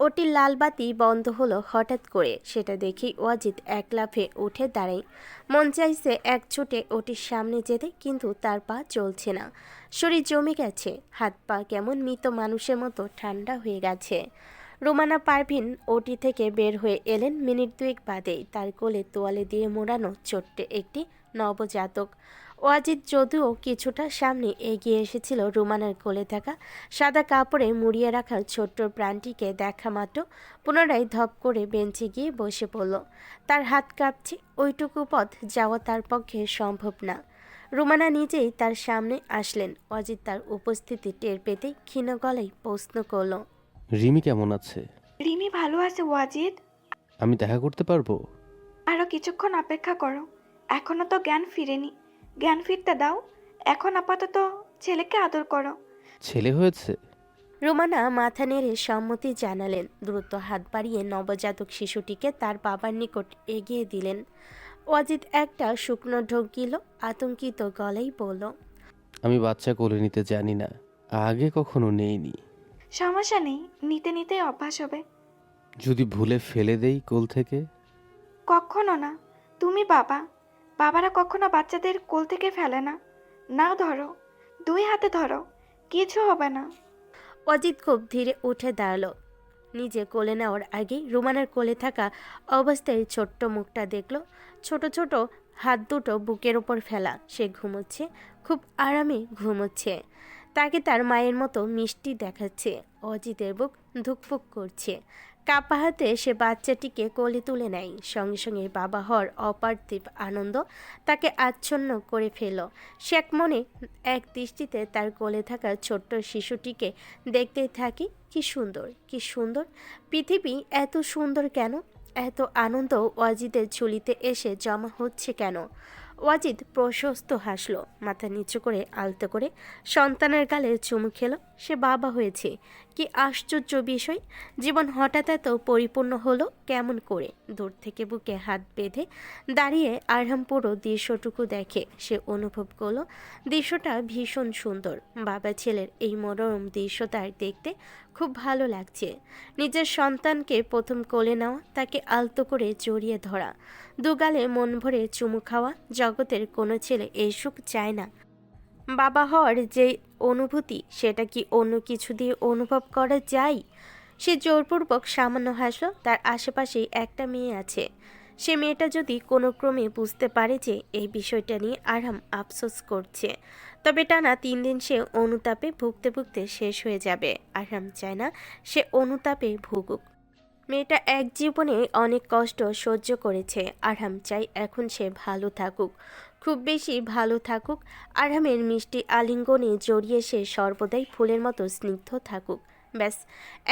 ওটির লাল বাতি বন্ধ হলো হঠাৎ করে। সেটা দেখেই ওয়াজিদ এক লাফে উঠে দাঁড়ায়। মন চাইছে এক ছুটে ওটির সামনে যেতে, কিন্তু তার পা চলছে না। শরীর জমে গেছে, হাত পা কেমন মৃত মানুষের মতো ঠান্ডা হয়ে গেছে। রোমানা পারভিন ওটি থেকে বের হয়ে এলেন মিনিট দুয়েক বাদেই। তার কোলে তোয়ালে দিয়ে মোড়ানো ছোট্ট একটি নবজাতক। ওয়াজিদ যদিও কিছুটা সামনে এগিয়ে এসেছিল, রুমানার কোলে থাকা সাদা কাপড়ে মুড়িয়ে রাখা ছোট্ট প্রাণটিকে দেখা মাত্র পুনরায় ধপ করে বেঞ্চে গিয়ে বসে পড়ল। তার হাত কাঁপছে, ওইটুকু পথ যাওয়া তার পক্ষে সম্ভব না। রুমানা নিজেই তার সামনে আসলেন। ওয়াজিদ তার উপস্থিতি টের পেতে ক্ষীণ গলায় প্রশ্ন করল, রিমি কেমন আছে? রিমি ভালো আছে ওয়াজিদ। আমি দেখা করতে পারবো? আরো কিছুক্ষণ অপেক্ষা করো, এখনো তো জ্ঞান ফিরেনি। জ্ঞান ফিরতে দাও। এখন আপাতত ছেলেকে আদর করো। ছেলে হয়েছে? রোমানা মাথা নেড়ে সম্মতি জানালেন। দ্রুত হাত বাড়িয়ে নবজাতক শিশুটিকে তার বাবার নিকট এগিয়ে দিলেন। ওয়াজিদ একটা শুকনো ঢোক গিল, আতঙ্কিত গলায় বলল, আমি বাচ্চা কোলে নিতে জানি না, আগে কখনো নেইনি। সমস্যা নেই, নিতে নিতে অভ্যাস হবে। যদি ভুলে ফেলে দেই কোল থেকে? কখনো না। তুমি বাবা, বাবারা কখনো বাচ্চাদের কোল থেকে ফেলে না। নাও ধরো, দুই হাতে ধরো, কিছু হবে না। অজিত খুব ধীরে উঠে দাঁড়ালো। নিজে কোলে নেওয়ার আগেই রুমানার কোলে থাকা অবস্থায় ছোট্ট মুখটা দেখল। ছোট ছোট হাত দুটো বুকের ওপর ফেলা। সে ঘুমোচ্ছে, খুব আরামে ঘুমোচ্ছে। তাকে তার মায়ের মতো মিষ্টি দেখাচ্ছে। অজিতের বুক ধুকপুক করছে। কাপা হাতে সে বাচ্চাটিকে কোলে তুলে নেয়। সঙ্গে সঙ্গে বাবা হওয়ার অপার্থিব আনন্দ তাকে আচ্ছন্ন করে ফেল। সে এক মনে এক দৃষ্টিতে তার কোলে থাকা ছোট্ট শিশুটিকে দেখতেই থাকি। কি সুন্দর, কি সুন্দর পৃথিবী! এত সুন্দর কেন? এত আনন্দ ওয়াজিদের ঝুলিতে এসে জমা হচ্ছে কেন? ওয়াজিদ প্রশস্ত হাসল, মাথা নিচু করে আলতো করে সন্তানের গালে চুমু খেলো। সে বাবা হয়েছে। কি আশ্চর্য বিষয়! জীবন হঠাৎ এত পরিপূর্ণ হলো কেমন করে? দূর থেকে বুকে হাত বেঁধে দাঁড়িয়ে আরহাম পুরো দৃশ্যটুকু দেখে। সে অনুভব করলো দৃশ্যটা ভীষণ সুন্দর। বাবা ছেলের এই মনোরম দৃশ্য তার দেখতে খুব ভালো লাগছে। নিজের সন্তানকে প্রথম কোলে নেওয়া, তাকে আলতো করে জড়িয়ে ধরা, দুগালে মন ভরে চুমু খাওয়া, জগতের কোনো ছেলে এই সুখ চায় না। বাবা হওয়ার যে অনুভূতি, সেটা কি অন্য কিছু দিয়ে অনুভব করা যায়? সে জোরপূর্বক সামান্য হাসল। তার আশেপাশেই একটা মেয়ে আছে। সে মেয়েটা যদি কোনো ক্রমে বুঝতে পারে যে এই বিষয়টা নিয়ে আরহাম আফসোস করছে, তবে টানা 3 দিন সে অনুতাপে ভুগতে ভুগতে শেষ হয়ে যাবে। আরহাম চায় না সে অনুতাপে ভুগুক। মেয়েটা এক জীবনে অনেক কষ্ট সহ্য করেছে। আরহাম চাই এখন সে ভালো থাকুক, খুব বেশি ভালো থাকুক। আরহামের মিষ্টি আলিঙ্গনে জড়িয়ে সে সর্বদাই ফুলের মতো স্নিগ্ধ থাকুক। ব্যাস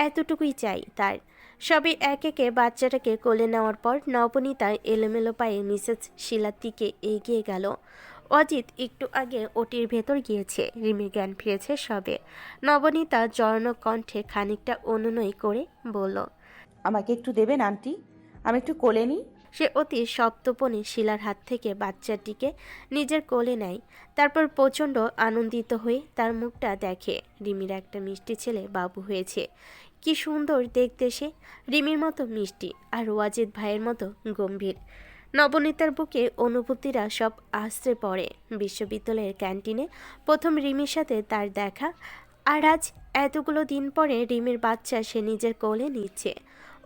এতটুকুই চাই তার। সবে এক একে বাচ্চাটাকে কোলে নেওয়ার পর নবনীতা এলোমেলো পায়ে মিসেস শিলার দিকে এগিয়ে গেল। অজিত একটু আগে ওটির ভেতর গিয়েছে। রিমির জ্ঞান ফিরেছে সবে। নবনীতা জড়ন কণ্ঠে খানিকটা অনুনয় করে বলল, আমাকে একটু দেবেন আন্টি, আমি একটু কোলে নিই। সে অতি সপ্তপনে শিলার হাত থেকে বাচ্চাটিকে নিজের কোলে নেয়। তারপর প্রচণ্ড আনন্দিত হয়ে তার মুখটা দেখে। রিমির একটা মিষ্টি ছেলে বাবু হয়েছে। কি সুন্দর দেখতে সে! রিমির মতো মিষ্টি, আর ওয়াজিদ ভাইয়ের মতো গম্ভীর। নবনীতার বুকে অনুভূতিরা সব আশ্রে পড়ে। বিশ্ববিদ্যালয়ের ক্যান্টিনে প্রথম রিমির সাথে তার দেখা, আর আজ এতগুলো দিন পরে রিমির বাচ্চা সে নিজের কোলে নিচ্ছে।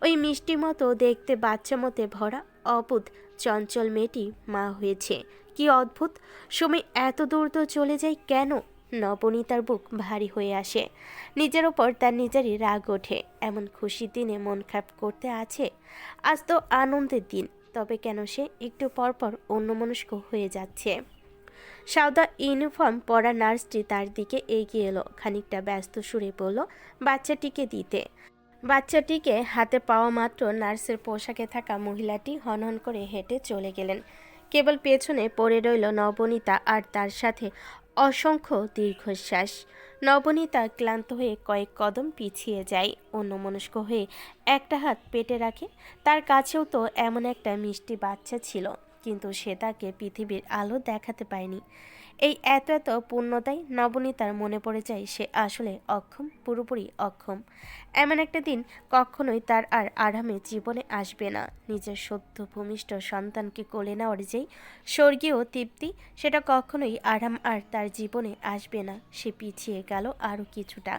ওই মিষ্টি মতো দেখতে বাচ্চা মতে ভরা অবুধ চঞ্চল মেয়েটি মা হয়েছে। কি অদ্ভুত! সময় এত দ্রুত চলে যায় কেন? নবনীতার বুক ভারী হয়ে আসে। নিজের ওপর তার নিজেরই রাগ ওঠে। এমন খুশির দিনে মন খারাপ করতে আছে? আজ তো আনন্দের দিন, তবে কেন সে একটু পরপর অন্যমনস্ক হয়ে যাচ্ছে? সাদা ইউনিফর্ম পরা নার্সটি তার দিকে এগিয়ে এলো। খানিকটা ব্যস্ত সুরে বলল বাচ্চাটিকে দিতে। বাচ্চাটিকে হাতে পাওয়া মাত্র নার্সের পোশাকে থাকা মহিলাটি হনহন করে হেঁটে চলে গেলেন। কেবল পেছনে পড়ে রইল নবনীতা, আর তার সাথে অসংখ্য দীর্ঘশ্বাস। নবনীতা ক্লান্ত হয়ে কয়েক কদম পিছিয়ে যায়, অন্যমনস্ক হয়ে একটা হাত পেটে রাখে। তার কাছেও তো এমন একটা মিষ্টি বাচ্চা ছিল, কিন্তু সে তাকে পৃথিবীর আলো দেখাতে পায়নি। এই এত এত পূর্ণতায় নবনীতার মনে পড়ে যায় সে আসলে অক্ষম, পুরোপুরি অক্ষম। এমন একটা দিন কখনোই তার আর আরামে জীবনে আসবে না। নিজের সদ্য ভূমিষ্ঠ সন্তানকে কোলে নেওয়ার যেই স্বর্গীয় তৃপ্তি, সেটা কখনোই আরাম আর তার জীবনে আসবে না। সে পিছিয়ে গেল আরও কিছুটা,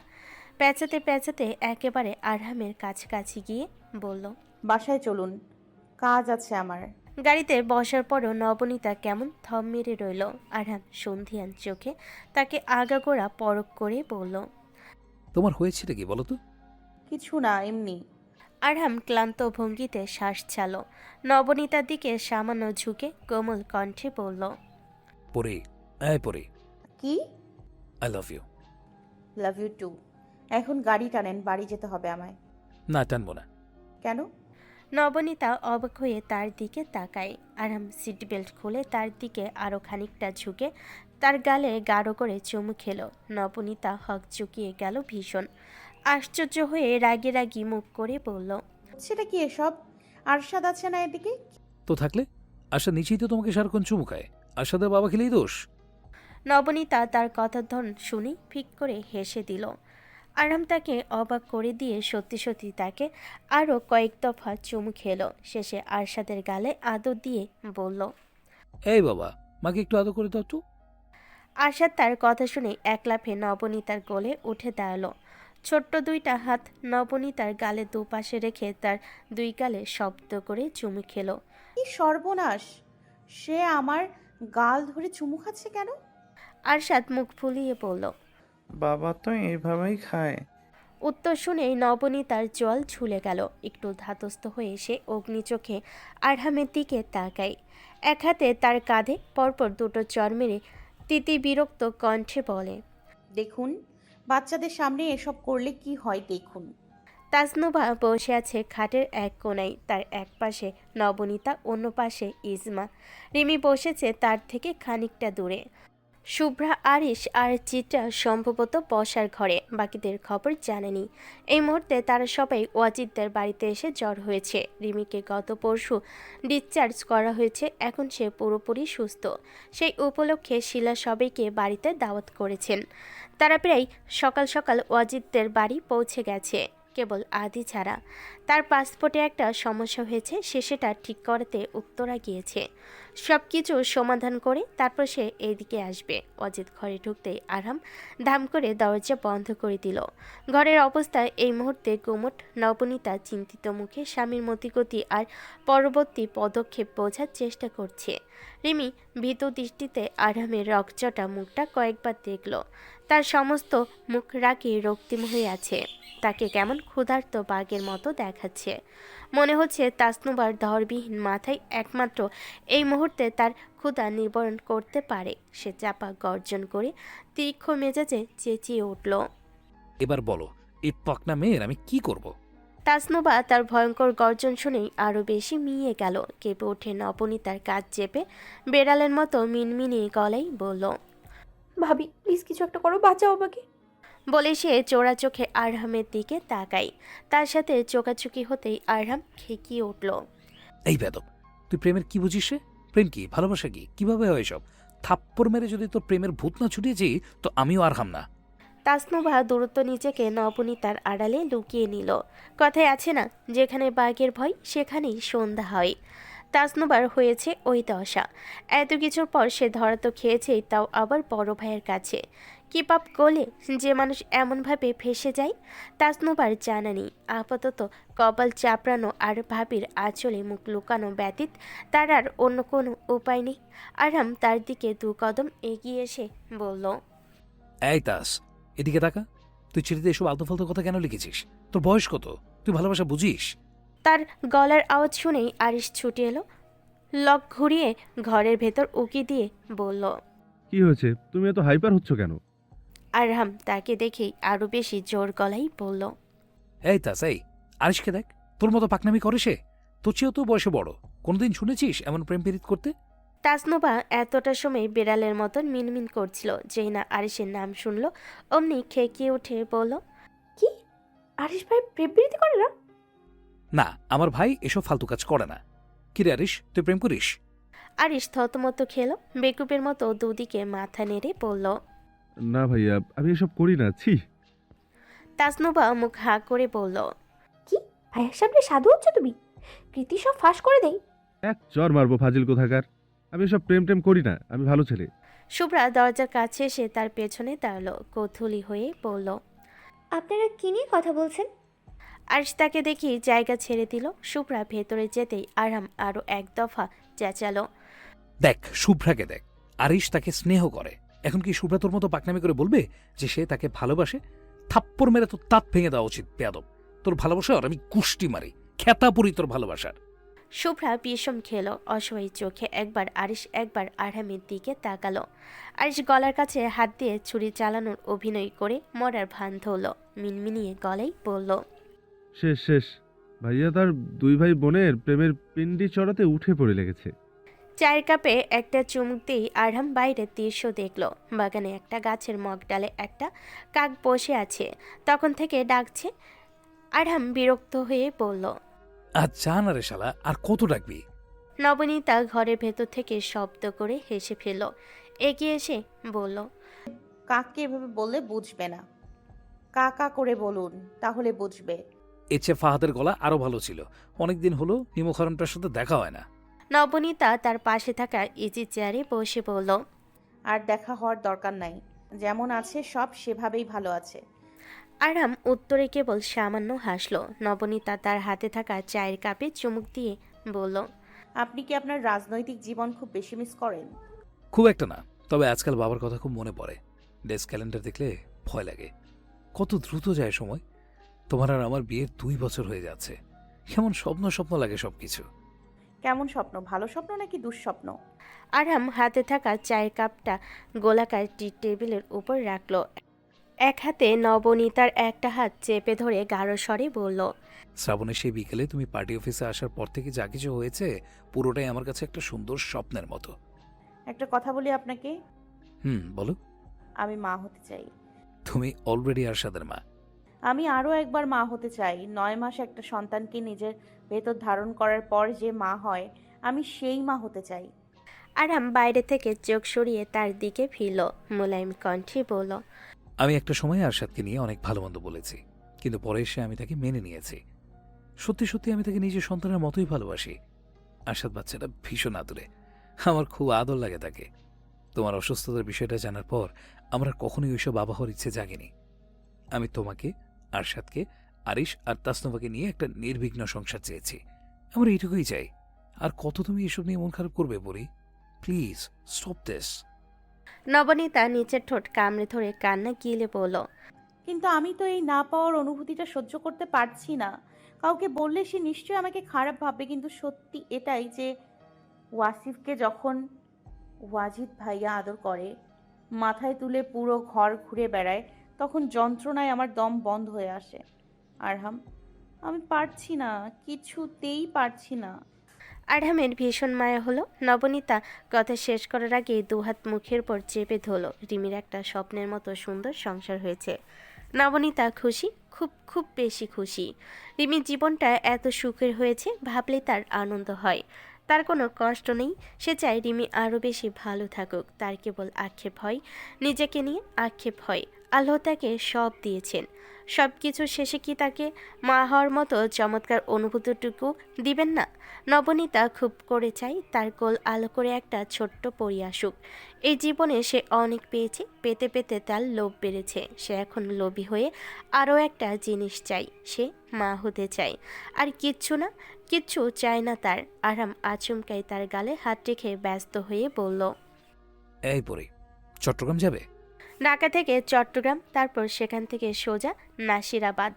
পেঁচাতে পেঁচাতে একেবারে আরামের কাছাকাছি গিয়ে বলল, বাসায় চলুন, কাজ আছে আমার। গাড়িতে বসার পরও নবনীতা কেমন থম মেরে রইল। আরহাম সন্ধিয়ান চোখে তাকে আগাগোড়া পরখ করে বলল, তোমার হয়েছেটা কি বলো তো? কিছু না, এমনি। আরহাম ক্লান্ত ভঙ্গিতে শ্বাস ছাড়ল। নবনীতার দিকে সামান্য ঝুঁকে কোমল কণ্ঠে বলল, পরে পরে কি? I love you. Love you too. এখন গাড়ি টানেন, বাড়ি যেতে হবে আমায়। না, টানবো না। কেন? নবনীতা অবাক হয়ে তার দিকে তাকায়। আরহাম সিট বেল্ট খুলে তার দিকে আরও খানিকটা ঝুঁকে তার গালে গাঢ় করে চুমু খেল। নবনীতা হক চুকিয়ে গেল ভীষণ। আশ্চর্য হয়ে রাগি রাগি মুখ করে বলল, সেটা কি এসব? আরশাদ আছে না এদিকে? তো থাকলে আশা নিচেই তো তোমাকে সারাক্ষণ চুমু খায়। আশাদের বাবা খেলেই দোষ। নবনীতা তার কথার ধন শুনি ফিক করে হেসে দিল। আরাম তাকে অবাক করে দিয়ে সত্যি সত্যি তাকে আরও কয়েক দফা চুমু খেল। শেষে আরশাদের গালে আদর দিয়ে বলল, এই বাবা, মাকে একটু আদর করে দাও তো। আরশাদ তার কথা শুনে এক লাফে নবনীতার কোলে উঠে দাঁড়ালো। ছোট্ট দুইটা হাত নবনীতার গালে দুপাশে রেখে তার দুই গালে শব্দ করে চুমু খেল। কি সর্বনাশ! সে আমার গাল ধরে চুমু খাচ্ছে কেন? আরশাদ মুখ ফুলিয়ে বলল। বাবা তো এইভাবেই খায়। উত্তর শুনেই নবনীতার জল ছুলে গেল। একটু ধাতস্থ হয়ে সে অগ্নি চোখে আরহামের দিকে তাকায়। এক হাতে তার কাঁধে পরপর দুটো চর মেরে তিতি বিরক্ত কণ্ঠে বলে, দেখুন, বাচ্চাদের সামনে এসব করলে কি হয় দেখুন। তাসনুভা বসে আছে খাটের এক কোণায়। তার এক পাশে নবনীতা, অন্য পাশে ইজমা। রিমি বসেছে তার থেকে খানিকটা দূরে। শুভ্রা, আরিশ আর চিত্রা সম্ভবত বসার ঘরে। বাকিদের খবর জানেনি। এই মুহূর্তে তারা সবাই ওয়াজিদদের বাড়িতে এসে জড় হয়েছে। রিমিকে গত পরশু ডিসচার্জ করা হয়েছে, এখন সে পুরোপুরি সুস্থ। সেই উপলক্ষে শিলা সবাইকে বাড়িতে দাওয়াত করেছেন। তারা প্রায় সকাল সকাল ওয়াজিদদের বাড়ি পৌঁছে গেছে, কেবল আদি ছাড়া। তার পাসপোর্টে একটা সমস্যা হয়েছে, সে সেটা ঠিক করাতে উত্তরা গিয়েছে। সব কিছু সমাধান করে তারপর সে এইদিকে আসবে। অজিত ঘরে ঢুকতেই আরাম ধাম করে দরজা বন্ধ করে দিল। ঘরের অবস্থা এই মুহূর্তে গুমট। নবনীতা চিন্তিত মুখে স্বামীর মতিগতি আর পরবর্তী পদক্ষেপ বোঝার চেষ্টা করছে। রিমি ভীত দৃষ্টিতে আরামের রকচটা মুখটা কয়েকবার দেখল। তার সমস্ত মুখ রাগে রক্তিম হয়ে আছে। তাকে কেমন ক্ষুধার্ত বাঘের মতো দেখাচ্ছে। মনে হচ্ছে তাসনুবার ধরবিহীন মাথায় একমাত্র এই মুহূর্তে তার ক্ষুধা নিবারণ করতে পারে। সে চাপা গর্জন করে তীক্ষ্ণ মেজাজে চেঁচিয়ে উঠল, এবার বলো, এই পাকনা মেয়ের আমি কি করব? তাসনুবা তার ভয়ঙ্কর গর্জন শুনেই আরও বেশি মিয়ে গেল। কেঁপে ওঠে নবনীতার কাজ চেপে বেড়ালের মতো মিনমিনিয়ে গলায় বলল, ভাবি প্লিজ কিছু একটা করো, বাঁচাও আমাকে। বলে সে চোরা চোখে আরহামের দিকে তাকায়। তার সাথে চোকাচুকি হতেই আরহাম খেকিয়ে উঠল। এই বেদব, তুই প্রেমের কি বুঝিস রে? প্রেম কি, ভালোবাসা কি, কিভাবে হয় সব? থাপ্পড় মেরে যদি তোর প্রেমের ভূত না ছুটিয়েছি তো আমিও আর হাম না। তাসনুভা দূরত্ব নিজেকে নবনীতার আড়ালে লুকিয়ে নিল। কথায় আছে না, যেখানে বাঘের ভয় সেখানেই সন্ধ্যা হয়। তাসনুবার হয়েছে ওই দশা। এত কিছুর পর সে ধরা তো খেয়েছেই, তাও আবার বড় ভাইয়ের কাছে। কি পাপ করলে যে মানুষ এমনভাবে ফেসে যায়? তাসনুবার জানা নেই। আপাতত কপাল চাপড়ানো আর ভাবির আঁচলে মুখ লুকানো ব্যতীত তার আর অন্য কোনো উপায় নেই। আরাম তার দিকে দু কদম এগিয়ে এসে বলল, এই তাস, এদিকে তাকা। তুই চিঠিতে এসব আলতু ফালতু কথা কেন লিখেছিস? তোর বয়স কত? তুই ভালোবাসা বুঝিস? তার গলার আওয়াজ শুনেই আরিশ ছুটে এলো। লক ঘুরিয়ে ঘরের ভেতর উকি দিয়ে বলল, কি হয়েছে? তুমি এত হাইপার হচ্ছ কেন? আরহাম তাকে দেখেই আরো বেশি জোর গলায় বলল, এই তাস, এই আরিশকে দেখ, তোর মতো পাকনামি করে সে। তোর চেয়েও তো বয়সে বড়। কোনোদিন শুনেছিস এমন প্রেম পীড়িত করতে? তাসনুবা এতটা সময় বেড়ালের মতন মিনমিন করছিল। যেই না আরিশের নাম শুনল অমনি খেকিয়ে উঠে বলল, কি? আরিশ ভাই প্রেম প্রীতি করে না? না, আমার ভাই এসব ফালতু কাজ করে না। কি রে আরিশ, তুই প্রেম করিস? আরিশ থতমত খেলো, বেকুবের মতো দুদিকে মাথা নেড়ে বলল। না ভাইয়া, আমি এসব করি না, ছি। তাসনুবা মুখ হা করে বলল। কি ভাইয়ের সামনে সাধু হচ্ছ তুমি? কৃতি সব ফাঁস করে দেই। এক চর মারবো ফাজিল কোথাকার। আমি এসব প্রেম টেম করি না, আমি ভালো ছেলে। শুভ্রা দরজার কাছে এসে তার পেছনে দাঁড়ালো, কৌতূহলী হয়ে বলল। আপনারা কি নিয়ে কথা বলছেন? আরিশ তাকে দেখি জায়গা ছেড়ে দিল। শুভ্রা ভেতরে যেতেই আরাম আরো এক দফা চেঁচালো। দেখ শুভ্রাকে দেখ, আরিশ তাকে স্নেহ করে। এখন কি শুভ্রা তোর মতো পাকনামি করে বলবে যে সে তাকে ভালোবাসে? থাপ্পড় মেরে তোর দাঁত ভেঙে দেওয়া উচিত বেয়াদব। তোর ভালোবাসার আমি কুষ্টি মারি, খেতা পড়ি তোর ভালোবাসার। শুভ্রা বিষম খেলো, অসহায় চোখে একবার আরিশ একবার আরামের দিকে তাকালো। আরিশ গলার কাছে হাত দিয়ে ছুরি চালানোর অভিনয় করে মরার ভান ধরল, মিনমিনিয়ে গলায় বলল। শেষ শেষ। ভাইয়া তার দুই ভাই বোনের প্রেমের পিন্ডি চড়াতে উঠে পড়ে লেগেছে। চায়ের কাপে একটা চুমুক দিয়েই আরহাম বাইরের দৃশ্য দেখল। বাগানে একটা গাছের মগডালে একটা কাক বসে আছে, তখন থেকে ডাকছে। আরহাম বিরক্ত হয়ে বলল। আজ যা না রে শালা, আর কত ডাকবি? নবনীতা ঘরের ভেতর থেকে শব্দ করে হেসে ফেলল, এগিয়ে এসে বলল। কাককে এভাবে বললে বুঝবে না, কাকা করে বলুন, তাহলে বুঝবে। এর চেয়ে ফাহাদের গলা আরো ভালো ছিল। অনেকদিন হলো নিমখারণটার সাথে দেখা হয় না। নবনীতা তার পাশে থাকা ইজি চেয়ারে বসে বলল। আর দেখা হওয়ার দরকার নাই, যেমন আছে সব সেভাবেই ভালো আছে। আরাম উত্তরে কেবল সামান্য হাসল। নবনীতা তার হাতে থাকা চায়ের কাপে চুমুক দিয়ে বলল। আপনি কি আপনার রাজনৈতিক জীবন খুব বেশি মিস করেন? খুব একটা না, তবে আজকাল বাবার কথা খুব মনে পড়ে। ডেস্ক ক্যালেন্ডার দেখলে ভয় লাগে। কত দ্রুত যায় সময়। তোমার আর আমার বিয়ের 2 বছর হয়ে যাচ্ছে। কেমন স্বপ্ন স্বপ্ন লাগে সবকিছু। কেমন স্বপ্ন, ভালো স্বপ্ন নাকি দুঃস্বপ্ন? আরাম হাতে থাকা চায়ের কাপটা গোলাকার টি টেবিলের উপর রাখল। এক হাতে নবনীতার একটা হাত চেপে ধরে গাঢ় স্বরে বলল। শ্রাবণের সেই বিকেলে তুমি পার্টি অফিসে আসার পর থেকে যা কিছু হয়েছে পুরোটাই আমার কাছে একটা সুন্দর স্বপ্নের মতো। একটা কথা বলি আপনাকে, বলো। আমি মা হতে চাই। তুমি অলরেডি আরশাদের মা। আমি আরও একবার মা হতে চাই। 9 মাস একটা সন্তানকে নিজের ভেতর ধারণ করার পর যে মা হয়, আমি সেই মা হতে চাই। আরাম বাইরে থেকে চোখ সরিয়ে তার দিকে ফিরল, মোলায়েম কণ্ঠে বলল। আমি একটা সময় আরশাদকে নিয়ে অনেক ভালো মন্দ বলেছি, কিন্তু পরে এসে আমি তাকে মেনে নিয়েছি। সত্যি সত্যি আমি তাকে নিজের সন্তানের মতোই ভালোবাসি। আরশাদ বাচ্চাটা ভীষণ আদুরে, আমার খুব আদর লাগে তাকে। তোমার অসুস্থতার বিষয়টা জানার পর আমার আর কখনোই ওইসব বাবা হওয়ার ইচ্ছে জাগেনি। আমি তোমাকে, আরশাদকে, আরিশ আর তাসনুভাকে নিয়ে একটা নির্বিঘ্ন সংসার চেয়েছি। আমার এইটুকুই চাই। আর কত তুমি এসব নিয়ে মন খারাপ করবে বলি? Please stop this. নবনীতা নিচের ঠোঁট কামড়ে ধরে কান্না গিলে বলল। কিন্তু আমি তো এই না পাওয়ার অনুভূতিটা সহ্য করতে পারছি না। কাউকে বললে সে নিশ্চয়ই আমাকে খারাপ ভাববে, কিন্তু সত্যি এটাই যে ওয়াসিফকে যখন ওয়াজিদ ভাইয়া আদর করে, মাথায় তুলে পুরো ঘর ঘুরে বেড়ায়, তখন যন্ত্রণায় আমার দম বন্ধ হয়ে আসে। আরহাম, আমি পারছি না, কিছুতেই পারছি না। আরহামের ভীষণ মায়া হলো। নবনীতা কথা শেষ করার আগে দুহাত মুখের পর চেপে ধরল। রিমির একটা স্বপ্নের মতো সুন্দর সংসার হয়েছে। নবনীতা খুশি, খুব খুব বেশি খুশি। রিমির জীবনটা এত সুখের হয়েছে ভাবলে তার আনন্দ হয়। তার কোনো কষ্ট নেই। সে চায় রিমি আরও বেশি ভালো থাকুক। তার কেবল আক্ষেপ হয়, নিজেকে নিয়ে আক্ষেপ হয়। আল্লাহ তাকে সব দিয়েছেন, সব কিছু শেষে কি তাকে মা হওয়ার মতো চমৎকার অনুভূতিটুকু দিবেন না? নবনীতা খুব করে চাই তার কোল আলো করে একটা ছোট্ট পরি আসুক। এই জীবনে সে অনেক পেয়েছে, পেতে পেতে তার লোভ বেড়েছে। সে এখন লোভী হয়ে আরও একটা জিনিস চাই, সে মা হতে চায়। আর কিচ্ছু না, কিচ্ছু চায় না তার। আরাম আচমকাই তার গালে হাত রেখে ব্যস্ত হয়ে বলল। এই পরে চট্টগ্রাম যাবে? ঢাকা থেকে চট্টগ্রাম, তারপর সেখান থেকে সোজা নাসিরাবাদ।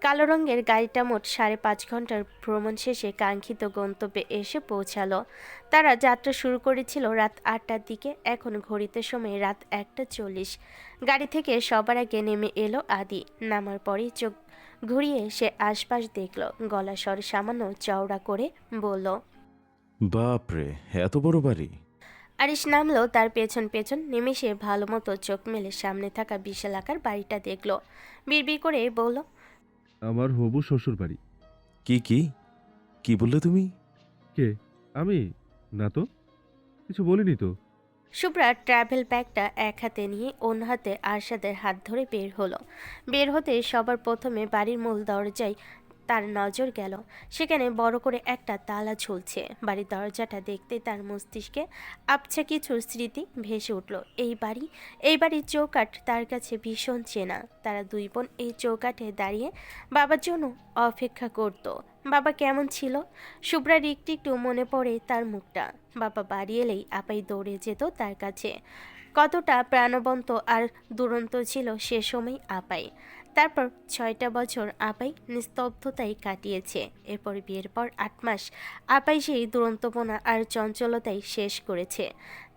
কালো রঙের গাড়িটা মোট 5.5 ঘন্টার ভ্রমণ শেষে কাঙ্ক্ষিত গন্তব্যে এসে পৌঁছালো। তারা যাত্রা শুরু করেছিল রাত 8টার দিকে। এখন ঘড়িতে সময় রাত 1:40। গাড়ি থেকে সবার আগে নেমে এলো আদি। নামার পরেই চোখ ঘুরিয়ে সে আশপাশ দেখল। গলা স্বর সামান্য চওড়া করে বলল। বাপরে, এত বড় বাড়ি! আরিশ নামলো তার পেছন পেছন। নিমেষে ভালো মতো চোখ মেলে সামনে থাকা বিশাল আকার বাড়িটা দেখল। বিড়বিড় করে বলল। আমার হবু শ্বশুর বাড়ি। কি কি কি বললে তুমি? কে? আমি? না তো। কিছু বলিনি তো। শুভ্রা ট্রাভেল ব্যাগটা এক হাতে নিয়ে অন্য হাতে আরশাদের হাত ধরে বের হলো। বের হতে সবার প্রথমে বাড়ির মূল দরজায় তার নজর গেল। সেখানে বড় করে একটা তালা ঝুলছে। বাড়ির দরজাটা দেখতে তার মস্তিষ্কে আবছা কিছু স্মৃতি ভেসে উঠল। এই বাড়ির চৌকাঠ তার কাছে ভীষণ চেনা। তারা দুই বোন এই চৌকাঠে দাঁড়িয়ে বাবার জন্য অপেক্ষা করত। বাবা কেমন ছিল? শুভ্রার একটু একটু মনে পড়ে তার মুখটা। বাবা বাড়ি এলেই আপাই দৌড়ে যেত তার কাছে। কতটা প্রাণবন্ত আর দুরন্ত ছিল সে সময় আপাই। তারপর 6টা বছর আপাই নিস্তব্ধতাই কাটিয়েছে। এরপর বিয়ের পর 8 মাস আপাই সেই দুরন্তপনা আর চঞ্চলতাই শেষ করেছে।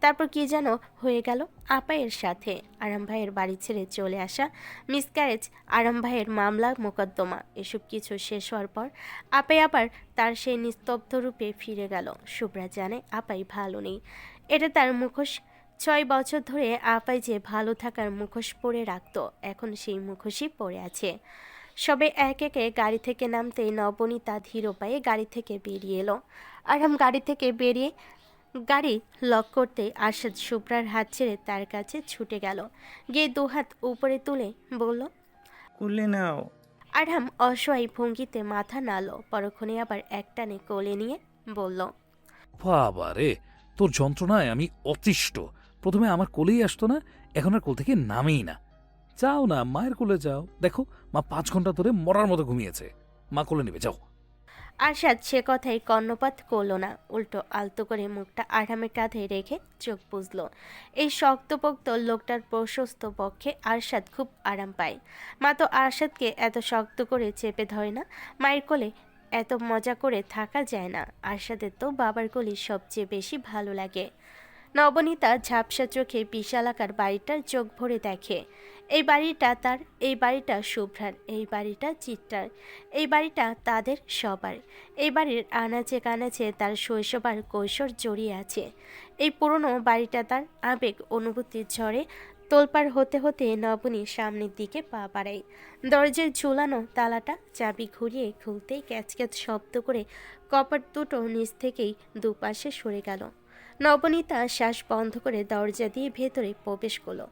তারপর কি যেন হয়ে গেল আপাইয়ের সাথে। আরাম ভাইয়ের বাড়ি ছেড়ে চলে আসা, মিসক্যারেজ, আরাম ভাইয়ের মামলা মোকদ্দমা, এসব কিছু শেষ হওয়ার পর আপাই আবার তার সেই নিস্তব্ধ রূপে ফিরে গেল। শুভ্রা জানে আপাই ভালো নেই। এটা তার মুখোশ। 6 বছর ধরে আপাই যে ভালো থাকার মুখোশ পরে রাখতো, এখন সেই মুখোশই পরে আছে। সবে এক একে গাড়ি থেকে নামতেই নবনীতা ধীর পায়ে গাড়ি থেকে বেরিয়ে এলো। আরাম গাড়ি থেকে বেরিয়ে গাড়ি লক করতে আরশাদ শুভ্রার হাত ছেড়ে তার কাছে ছুটে গেল। গিয়ে দুহাত উপরে তুলে বলল, কুলে নাও। আরাম অসহায় ভঙ্গিতে মাথা নাড়ল। পরক্ষণে আবার একটানে কোলে নিয়ে বলল, বাবা রে, তোর যন্ত্রণায় আমি অতিষ্ঠ। প্রথমে আমার কোলেই আসতো না, এখন আর কোল থেকে নামেই না। যাও না, মায়ের কোলে যাও। দেখো, মা 5 ঘন্টা ধরে মরার মতো ঘুমিয়েছে। মা কোলে নেবে, যাও। আরশাদ সে কথায় কর্ণপাত করল না, উল্টো আলতো করে মুখটা আরামের কাঁধে রেখে চোখ বুঝল। এই শক্তপোক্ত লোকটার প্রশস্ত পক্ষে আরশাদ খুব আরাম পায়। মা তো আরশাদকে এত শক্ত করে চেপে ধরে না। মায়ের কোলে এত মজা করে থাকা যায় না। আরশাদের তো বাবার কোলে সবচেয়ে বেশি ভালো লাগে। নবনীতা ঝাপসা চোখে বিশালাকার বাড়িটার চোখ ভরে দেখে। এই বাড়িটা তার, এই বাড়িটা শুভ্রার, এই বাড়িটা চিত্রার, এই বাড়িটা তাদের সবার। এই বাড়ির আনাচে কানাচে তার শৈশব আর কৈশোর জড়িয়ে আছে। এই পুরনো বাড়িটা তার আবেগ অনুভূতির ঝড়ে তোলপাড় হতে হতে নবনী সামনের দিকে পা বাড়ায়। দরজায় ঝুলানো তালাটা চাবি ঘুরিয়ে খুলতেই ক্যাচ ক্যাচ শব্দ করে কপাট দুটো নিচ থেকেই দুপাশে সরে গেল। নবনীতা শ্বাস বন্ধ করে দরজা দিয়ে ভেতরে প্রবেশ করলো।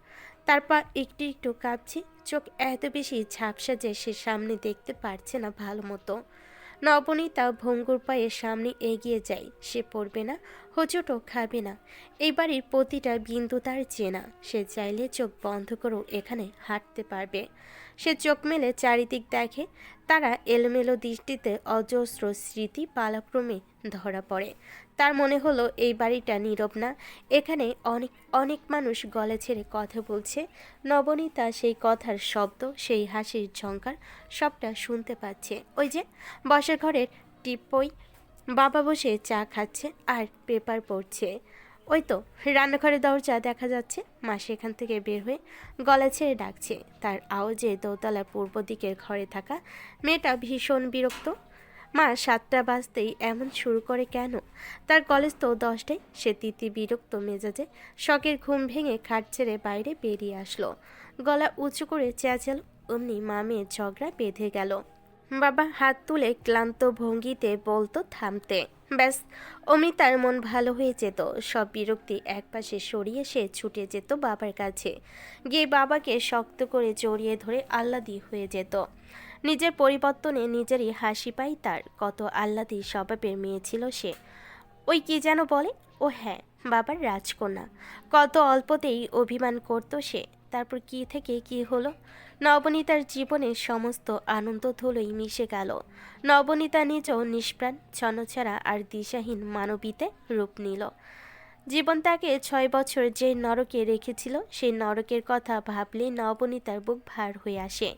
তার পা একটু একটু কাঁপছে, চোখ এত বেশি ঝাপসা যে সে সামনে দেখতে পারছে না ভালো মতো। নবনীতা ভঙ্গুর পায়ে সামনে এগিয়ে যায়। সে পড়বে না, হোঁচটও খাবে না। এই বাড়ির প্রতিটা বিন্দু তার চেনা। সে চাইলে চোখ বন্ধ করেও এখানে হাঁটতে পারবে। সে চোখ মেলে চারিদিক দেখে। তারা এলোমেলো দৃষ্টিতে অজস্র স্মৃতি পালাক্রমে ধরা পড়ে। তার মনে হলো এই বাড়িটা নীরব না, এখানে অনেক অনেক মানুষ গলা ছেড়ে কথা বলছে। নবনীতা সেই কথার শব্দ, সেই হাসির ঝংকার সবটা শুনতে পাচ্ছে। ওই যে বসার ঘরের টিপই বাবা বসে চা খাচ্ছে আর পেপার পড়ছে। ওই তো রান্নাঘরের দরজা দেখা যাচ্ছে। মা সেখান থেকে বের হয়ে গলা ছেড়ে ডাকছে। তার আওয়াজে দোতলার পূর্ব দিকের ঘরে থাকা মেয়েটা ভীষণ বিরক্ত। মা 7টা বাজতেই এমন শুরু করে কেন? তার কলেজ তো 10টায়। সে তিতি বিরক্ত মেজাজে শখের ঘুম ভেঙে খাট ছেড়ে বাইরে বেরিয়ে আসলো। গলা উঁচু করে চেঁচালো। অমনি মা মেয়ের ঝগড়া বেঁধে গেল। বাবা হাত তুলে ক্লান্ত ভঙ্গিতে বলতো থামতে। ব্যাস, অমনি তার মন ভালো হয়ে যেত। সব বিরক্তি একপাশে সরিয়ে সে ছুটে যেত বাবার কাছে। গিয়ে বাবাকে শক্ত করে জড়িয়ে ধরে আহ্লাদি হয়ে যেত। নিজের পরিবর্তনে নিজেরই হাসি পাই তার। কত আহ্লাদি স্বভাবের মেয়ে ছিল সে। ওই কি যেন বলে, ও হ্যাঁ, বাবার রাজকন্যা। কত অল্পতেই অভিমান করত সে। তারপর কি থেকে কি হলো? নবনীতার জীবনে সমস্ত আনন্দ ধুলোই মিশে গেল। নবনীতা নিজেও নিষ্প্রাণ, ছন্নছাড়া আর দিশাহীন মানবীতে রূপ নিল। জীবন তাকে 6 বছর যে নরকে রেখেছিল, সেই নরকের কথা ভাবলেই নবনীতার বুক ভার হয়ে আসে।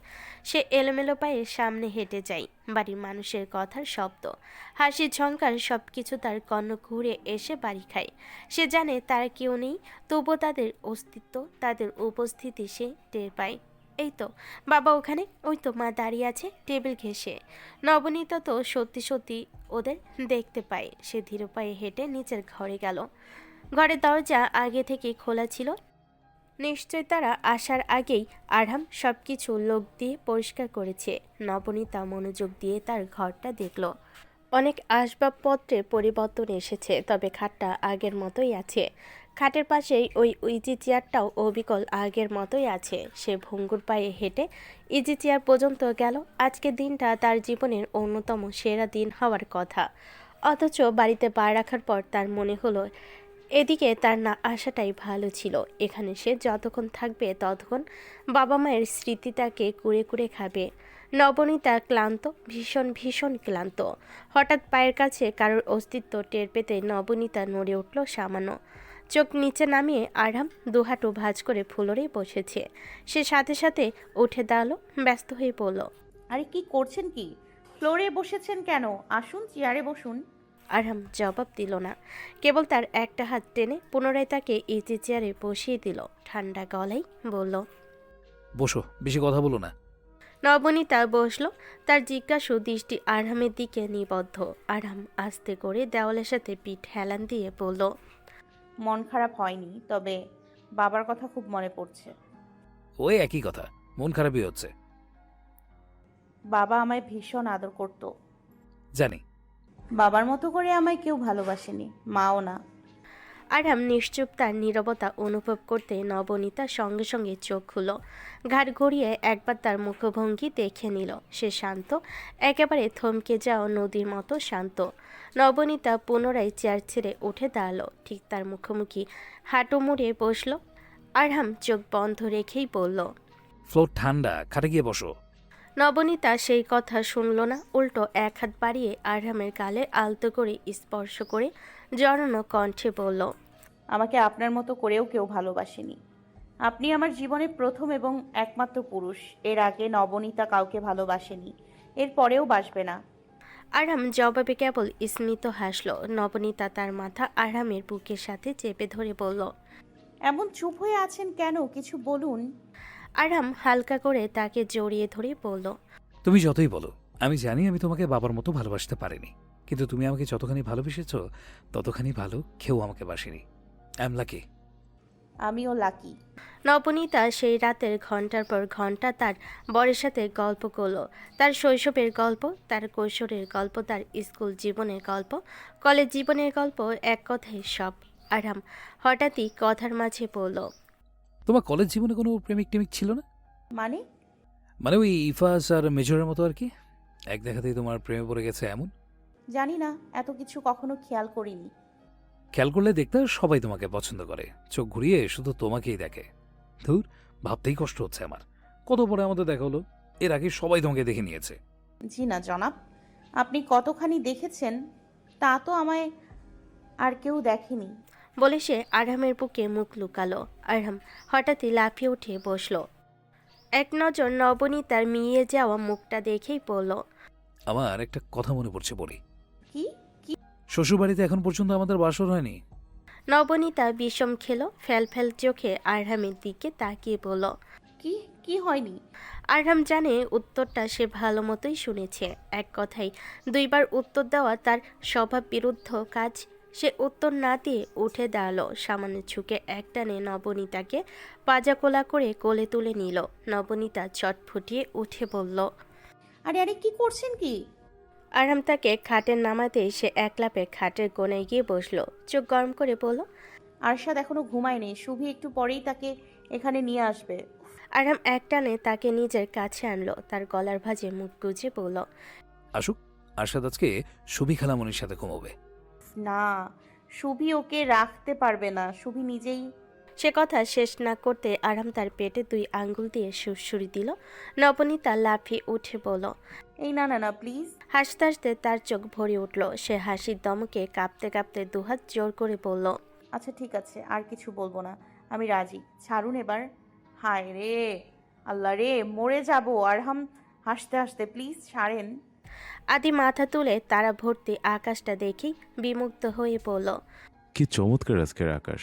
সে এলোমেলো পায়ে সামনে হেঁটে যায়। বাড়ির মানুষের কথার শব্দ, হাসির ঝংকার সব কিছু তার কর্ণ ঘুরে এসে বাড়ি খায়। সে জানে তারা কেউ নেই, তবুও তাদের অস্তিত্ব, তাদের উপস্থিতি সে টের পায়। এই তো বাবা ওখানে, ওই তো মা দাঁড়িয়ে আছে টেবিল ঘেঁষে। নবনীতা তো সত্যি সত্যি ওদের দেখতে পায়। সে ধীর পায়ে হেঁটে নিচের ঘরে গেল। ঘরের দরজা আগে থেকে খোলা ছিল। নিশ্চয় তারা আসার আগেই আরাম সবকিছু লোক দিয়ে পরিষ্কার করেছে। নবনীতা মনোযোগ দিয়ে তার ঘরটা দেখল। অনেক আসবাবপত্রে পরিবর্তন এসেছে, তবে খাটটা আগের মতোই আছে। খাটের পাশেই ওই ইজি চেয়ারটাও অবিকল আগের মতোই আছে। সে ভঙ্গুর পায়ে হেঁটে ইজি চেয়ার পর্যন্ত গেল। আজকের দিনটা তার জীবনের অন্যতম সেরা দিন হওয়ার কথা, অথচ বাড়িতে পা রাখার পর তার মনে হলো এদিকে তার না আসাটাই ভালো ছিল। এখানে সে যতক্ষণ থাকবে ততক্ষণ বাবা মায়ের স্মৃতি তাকে কুরে কুরে খাবে। নবনীতা ক্লান্ত, ভীষণ ভীষণ ক্লান্ত। হঠাৎ পায়ের কাছে কারোর অস্তিত্ব টের পেতে নবনীতা নড়ে উঠল সামান্য। চোখ নিচে নামিয়ে আরাম দুহাঁটু ভাঁজ করে ফ্লোরেই বসেছে। সে সাথে সাথে উঠে দাঁড়ালো, ব্যস্ত হয়ে পড়ল। আরে কি করছেন কি? ফ্লোরে বসেছেন কেন? আসুন চেয়ারে বসুন। আরাম জবাব দিল না, কেবল তার একটা হাত টেনে পুনরায় তাকে ইজি চেয়ারে বসিয়ে দিল। ঠান্ডা গলায় বলল। বসো, বেশি কথা বলো না। নবনীতা বসলো, তার জিজ্ঞাসু দৃষ্টি আরামের দিকে নিবদ্ধ। আরাম আস্তে করে দেওয়ালের সাথে পিঠ হেলান দিয়ে বলল। মন খারাপ হয়নি, তবে বাবার কথা খুব মনে পড়ছে। ওই একই কথা, মন খারাপই হচ্ছে। বাবা আমায় ভীষণ আদর করত। জানি। বাবার মতো করে আমায় কেউ ভালোবাসেনি, মাও না। আরাম নিশ্চুপ তার নীরবতা অনুভব করতে নবনীতার সঙ্গে সঙ্গে চোখ খুলো। ঘাড় ঘুরিয়ে একবার তার মুখভঙ্গি দেখে নিল। সে শান্ত, একেবারে থমকে যাওয়া নদীর মতো শান্ত। নবনীতা পুনরায় চেয়ার ছেড়ে উঠে দাঁড়ালো, ঠিক তার মুখোমুখি হাঁটু মুড়ে বসলো। আরাম চোখ বন্ধ রেখেই বলল। ফ্লোর ঠান্ডা, খাটে গিয়ে বসো। নবনীতা সেই কথা শুনল না, উল্টো এক হাত বাড়িয়ে আরামের গালে আলতো করে স্পর্শ করে জড়ানো কণ্ঠে বলল। আমাকে আপনার মতো করেও কেউ ভালোবাসেনি। আপনি আমার জীবনের প্রথম এবং একমাত্র পুরুষ। এর আগে নবনীতা কাউকে ভালোবাসেনি, এর পরেও বাসবে না। আরাম জবাবে কেবল স্মিত হাসল। নবনীতা তার মাথা আরামের বুকের সাথে চেপে ধরে বলল। এমন চুপ হয়ে আছেন কেন? কিছু বলুন। আরাম হালকা করে তাকে জড়িয়ে ধরে বলল। তুমি যতই বলো, আমি জানি আমি তোমাকে বাবার মতো ভালোবাসতে পারিনি, কিন্তু তুমি আমাকে যতখানি ভালোবেসেছ ততখানি ভালো কেউ আমাকে বাসেনি। I am lucky. আমিও লাকি। নবনীতা সেই রাতের ঘন্টার পর ঘন্টা তার বরের সাথে গল্প করলো। তার শৈশবের গল্প, তার কৈশোরের গল্প, তার স্কুল জীবনের গল্প, কলেজ জীবনের গল্প, এক কথায় সব। আরাম হঠাৎই কথার মাঝে বলল। তোমার কলেজ জীবনে কোনো প্রেমিক টেমিক ছিল না? মানে? মানে ওই ইফাস আর মেজরের মতো আর কি, এক দেখাতেই তোমার প্রেমে পড়ে গেছে এমন? জানি না, এত কিছু কখনো খেয়াল করিনি। খেয়াল করলে দেখতে সবাই তোমাকে পছন্দ করে, চোখ ঘুরিয়ে শুধু তোমাকেই দেখে। ধুর, ভাবতেই কষ্ট হচ্ছে আমার। কত পরে আমাদের দেখা হলো, এর আগে সবাই তোমাকে দেখে নিয়েছে। জি না জনাব, আপনি কতখানি দেখেছেন তা তো আমায় আর কেউ দেখেনি। বলে সে আরামের বুকে মুখ লুকালো। আরাম হঠাৎই লাফিয়ে উঠে বসলো। এক নজর নবনীতার মিয়ে যাওয়া মুখটা দেখেই বলল। আমার একটা কথা মনে পড়ছে, বলি। কি? কি? শ্বশুরবাড়িতে এখন পর্যন্ত আমাদের বাসর হয়নি। নবনীতা বিষম খেলো, ফেল ফেল চোখে আরহামের দিকে তাকিয়ে বলল। কি কি হয়নি? আরহাম জানে উত্তরটা সে ভালো মতোই শুনেছে। এক কথায় দুইবার উত্তর দেওয়া তার স্বভাব বিরুদ্ধ কাজ। সে উত্তর না দিয়ে উঠে দাঁড়ালো, সামান্য ঝুঁকে একটানে নবনীতাকে পাজাকোলা করে কোলে তুলে নিল। নবনীতা চটফুটিয়ে উঠে বলল। আরে আরে কি করছেন কি? আরহাম তাকে খাটের নামাতে সে একলাপে খাটের কোণায় গিয়ে বসলো, চোখ গরম করে বলল। আরশাদ এখনো ঘুমায়নি, শুভি একটু পরেই তাকে এখানে নিয়ে আসবে। আরহাম একটানে তাকে নিজের কাছে আনলো, তার গলার ভাঁজে মুখ গুজে বলল। আসুক, আরশাদ আজকে সুবি খালামণির সাথে ঘুমোবে। না, শুভি ওকে রাখতে পারবে না, শুভি নিজেই। সে কথা শেষ না করতে আরাম তার পেটে 2 আঙ্গুল দিয়ে সুরসুরি দিল। নবনীতা লাফিয়ে উঠে বলল। এই না না না প্লিজ। হাসতে হাসতে তার চোখ ভরে উঠল। সে হাসির দমকে কাঁপতে কাঁপতে দুহাত জোর করে বলল। আচ্ছা ঠিক আছে, আর কিছু বলবো না, আমি রাজি, ছাড়ুন এবার। হায় রে আল্লাহ রে, মরে যাবো। আরহাম হাসতে হাসতে, প্লিজ ছাড়েন। আদি মাথা তুলে তারা ভর্তি আকাশটা দেখেই বিমুগ্ধ হয়ে বলল। কি চমৎকার আজকের আকাশ,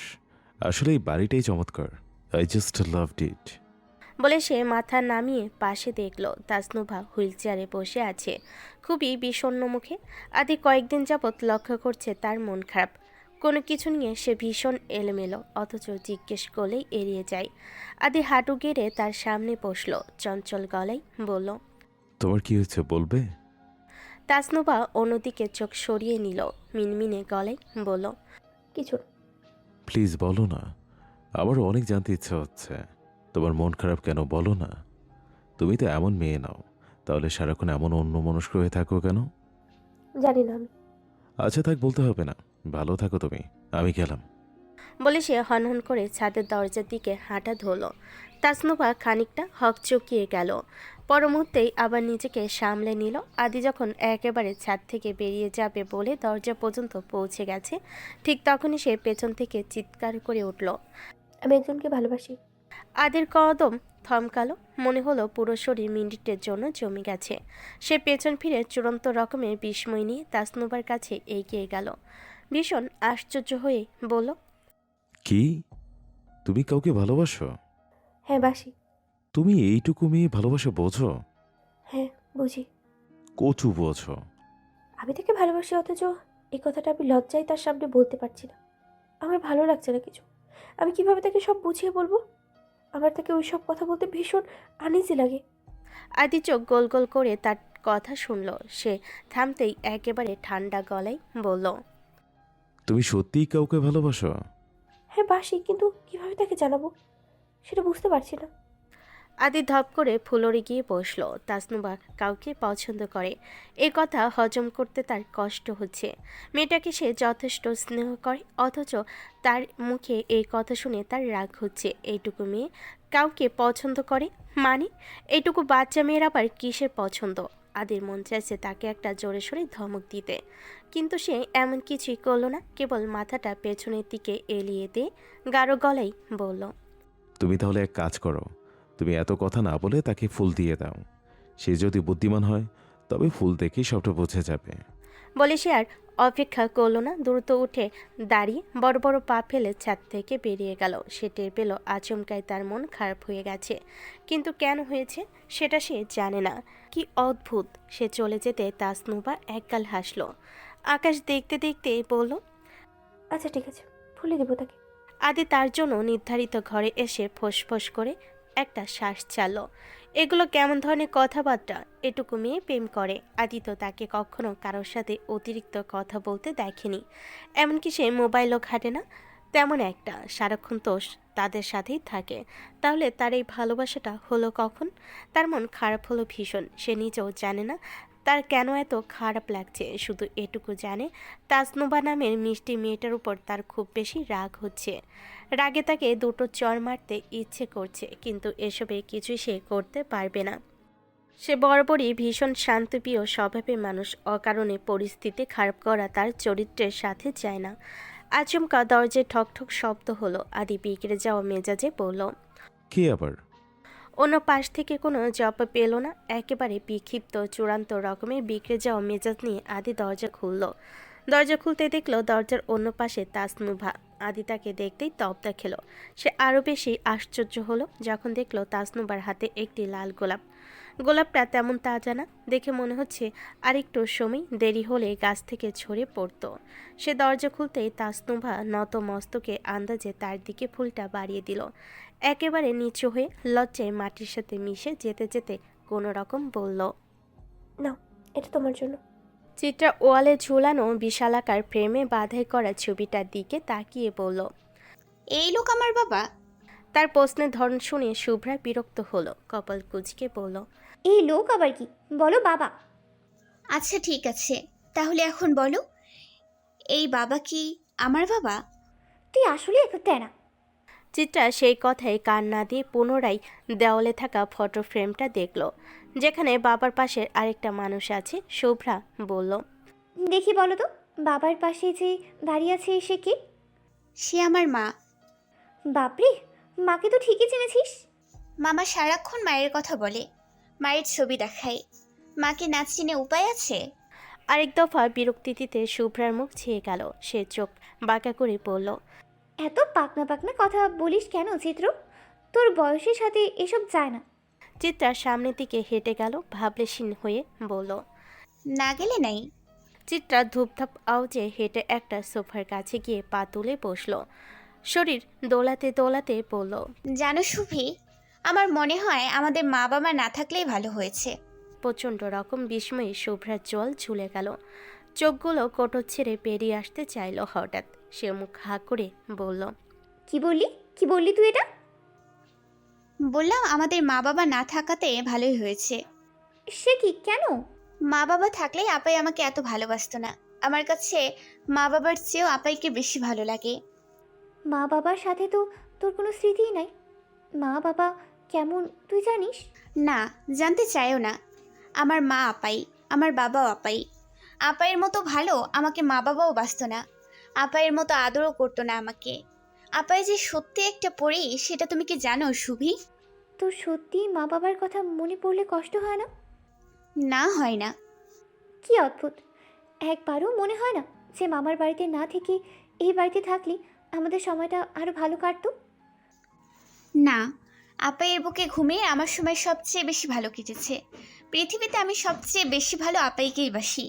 আসলে এই বাড়িটাই চমৎকার। I just loved it. বলে সে মাথা নামিয়ে পাশে দেখল তাসনুভা হুইল চেয়ারে বসে আছে, খুবই বিষণ্ণ মুখে। আদি কয়েকদিন যাবৎ লক্ষ্য করছে তার মন খারাপ। কোনো কিছু নিয়ে সে ভীষণ এলোমেলো, অথচ জিজ্ঞেস করলেই এড়িয়ে যায়। আদি হাঁটু গেড়ে তার সামনে বসলো, চঞ্চল গলায় বলল। তোমার কি হয়েছে বলবে? তাসনুভা অন্যদিকে চোখ সরিয়ে নিল, মিনমিনে গলায় বলল, কিছু না। প্লিজ বলো না, আমারও অনেক জানতে ইচ্ছা হচ্ছে। তোমার মন খারাপ কেন বলো না। তুমি তো এমন মেয়ে নাও, তাহলে সারাক্ষণ এমন অন্যমনস্ক হয়ে থাকো কেন? জানি না আমি। আচ্ছা থাক, বলতে হবে না। ভালো থাকো তুমি, আমি গেলাম। বলে সে হনহন করে ছাদের দরজার দিকে হাঁটা ধরল। তাসনুভা খানিকটা হকচকিয়ে গেল, পর মুহূর্তেই আবার নিজেকে সামলে নিল। আদি যখন একেবারে ছাদ থেকে বেরিয়ে যাবে বলে দরজা পর্যন্ত পৌঁছে গেছে, ঠিক তখনই সে পেছন থেকে চিৎকার করে উঠল। আমি একজনকে ভালোবাসি। আদির কদম থমকালো, মনে হলো পুরো শরীর মিনিটের জন্য জমে গেছে। সে পেছন ফিরে চূড়ান্ত রকমের বিস্ময় নিয়ে তাসনুভার কাছে এগিয়ে গেল। ভীষণ আশ্চর্য হয়ে বলল, কি, তুমি কাউকে ভালোবাসো? হ্যাঁ বাসি। তুমি এইটুকু মেয়ে ভালোবাসা বোঝো? হ্যাঁ বুঝি। কচু বোঝো। আমি তাকে ভালোবাসি, অথচ এই কথাটা আমি লজ্জায় তার সামনে বলতে পারছি না। আমার ভালো লাগছে না কিছু। আমি কিভাবে তাকে সব বুঝিয়ে বলবো? আমার তাকে ওই সব কথা বলতে ভীষণ আনইজি লাগে। আদি চোখ গোল গোল করে তার কথা শুনল। সে থামতেই একেবারে ঠান্ডা গলায় বলল, তুমি সত্যিই কাউকে ভালোবাসো? হ্যাঁ বাসি, কিন্তু কিভাবে তাকে জানাবো সেটা বুঝতে পারছি না। আদি ধপ করে ফ্লোরে গিয়ে বসল। তাসনুভা কাউকে পছন্দ করে, এ কথা হজম করতে তার কষ্ট হচ্ছে। মেয়েটাকে সে যথেষ্ট স্নেহ করে, অথচ তার মুখে এই কথা শুনে তার রাগ হচ্ছে। এইটুকু মেয়ে কাউকে পছন্দ করে মানে? এইটুকু বাচ্চা মেয়ের আবার কিসের পছন্দ? আদির মন চাইছে তাকে একটা জোরে সোরে ধমক দিতে, কিন্তু সে এমন কিছুই করলো না। কেবল মাথাটা পেছনের দিকে এলিয়ে দিয়ে গাঢ় গলায় বলল, তুমি তাহলে এক কাজ করো, তুমি এত কথা না বলে তাকে ফুল দিয়ে দাও। সে যদি বুদ্ধিমান হয় তবে ফুল দেখেই সবটা বুঝে যাবে। বলে সে আর অপেক্ষা করলো না, দ্রুত উঠে দাঁড়িয়ে বড় বড় পা ফেলে ছাদ থেকে বেরিয়ে গেল। সে টের পেল আচমকায় তার মন খারাপ হয়ে গেছে, কিন্তু কেন হয়েছে সেটা সে জানে না। কি অদ্ভুত! সে চলে যেতে তাসনুভা একগাল হাসল। আকাশ দেখতে দেখতে বলল, আচ্ছা ঠিক আছে, ভুলে দেবো তাকে। আদি তার জন্য নির্ধারিত ঘরে এসে ফোঁস করে একটা শ্বাস ছাড়ল। এগুলো কেমন ধরনের কথাবার্তা? এটুকু মেয়ে প্রেম করে? আদি তো তাকে কখনো কারোর সাথে অতিরিক্ত কথা বলতে দেখেনি। এমনকি সে মোবাইলও ঘাটে না তেমন একটা, সারাক্ষণ তো তাদের সাথেই থাকে। তাহলে তার এই ভালোবাসাটা হলো কখন? তার মন খারাপ হলো ভীষণ। সে নিজেও জানে না তার কেন এত খারাপ লাগছে, শুধু এটুকু জানে তাসনুভা নামের মিষ্টি মেয়েটার উপর তার খুব বেশি রাগ হচ্ছে। রাগে তাকে দুটো চড় মারতে ইচ্ছে করছে, কিন্তু এসবে কিছুই সে করতে পারবে না। সে বরাবরই ভীষণ শান্তপ্রিয় স্বভাবের মানুষ, অকারণে পরিস্থিতি খারাপ করা তার চরিত্রের সাথে যায় না। আচমকা দরজায় ঠকঠক শব্দ হলো। আদি বিগড়ে যাওয়া মেজাজে বলল, কে আবার? অন্য পাশ থেকে কোনো জবাব পেল না। একেবারে বিক্ষিপ্ত চূড়ান্ত রকমের বিগড়ে যাওয়া মেজাজ নিয়ে আদি দরজা খুলল। দরজা খুলতে দেখলো দরজার অন্য পাশে তাসনুভা। আদি তাকে দেখতেই তব্দা খেল। সে আরও বেশি আশ্চর্য হলো যখন দেখলো তাসনুভার হাতে একটি লাল গোলাপ। গোলাপটা তেমন তাজা না, দেখে মনে হচ্ছে আরেকটু সময় দেরি হলে গাছ থেকে ঝরে পড়তো। সে দরজা খুলতেই তাসনুভা নত মস্তকে আন্দাজে তার দিকে ফুলটা বাড়িয়ে দিল। একেবারে নিচু হয়ে লজ্জায় মাটির সাথে মিশে যেতে যেতে কোনো রকম বলল, নাও, এটা তোমার জন্য। চিত্রা ওয়ালে ঝুলানো বিশালাকার ফ্রেমে বাঁধাই করা ছবিটার দিকে তাকিয়ে বলল, এই লোক আমার বাবা? তার প্রশ্নের ধরন শুনে শুভ্রা বিরক্ত হলো, কপাল কুঁচকে বলল, এই লোক আবার কি? বলো বাবা। আচ্ছা ঠিক আছে, তাহলে এখন বলো, এই বাবা কি আমার বাবা? তুই আসলে একটা তেনা। চিত্রা সেই কথায় কান না দিয়ে পুনরায় দেওয়ালে থাকা ফটো ফ্রেমটা দেখল, যেখানে বাবার পাশে আরেকটা মানুষ আছে। শুভ্রা বলল, দেখি বলো তো, বাবার পাশে যে দাঁড়িয়ে আছে সে কি? সে আমার মা। বাপরে, মাকে তো ঠিকই চিনেছিস। মামা সারাক্ষণ মায়ের কথা বলে, মায়ের ছবি দেখায়। মাকে না চিনে উপায় আছে? আরেক দফা বিরক্তিতে শুভ্রার মুখ ছেয়ে গেল। সে চোখ বাঁকা করে বলল, এত পাকনা পাকনা কথা বলিস কেন চিত্র? তোর বয়সের সাথে এসব যায় না। চিত্রা সামনের দিকে হেঁটে গেল, ভাবলেশীন হয়ে বলল, না গেলে নাই। চিত্রা ধূপধাপ আওয়াজে হেঁটে একটা সোফার কাছে গিয়ে পা তুলে বসল। শরীর দোলাতে দোলাতে বলল, জানো শুভি, আমার মনে হয় আমাদের মা বাবা না থাকলেই ভালো হয়েছে। প্রচণ্ড রকম বিস্ময়ে শুভ্রার জল ঝুলে গেল। চোখগুলো কোটর ছেড়ে বেরিয়ে আসতে চাইল। হঠাৎ সে মুখ হা করে বলল, কি বললি তুই এটা? বললাম আমাদের মা বাবা না থাকাতে ভালোই হয়েছে। সে কি, কেন? মা বাবা থাকলেই আপাই আমাকে এত ভালোবাসতো না। আমার কাছে মা বাবার চেয়েও আপাইকে বেশি ভালো লাগে। মা বাবার সাথে তো তোর কোনো স্মৃতিই নাই। মা বাবা কেমন তুই জানিস? না, জানতে চাইও না। আমার মা আপাই, আমার বাবাও আপাই। আপাইয়ের মতো ভালো আমাকে মা বাবাও বাসতো না। আপাইয়ের মতো আদরও করতো না আমাকে। আপাই যে সত্যি একটা পড়ি, সেটা তুমি কি জানো শুভি? তোর সত্যি মা বাবার কথা মনে পড়লে কষ্ট হয় না? না, হয় না। কি অদ্ভুত, একবারও মনে হয় না যে মামার বাড়িতে না থেকে এই বাড়িতে থাকলে আমাদের সময়টা আরো ভালো কাটতো? না, আপাইয়ের বুকে ঘুমিয়ে আমার সময় সবচেয়ে বেশি ভালো কেটেছে। পৃথিবীতে আমি সবচেয়ে বেশি ভালো আপাইকেই বাসি।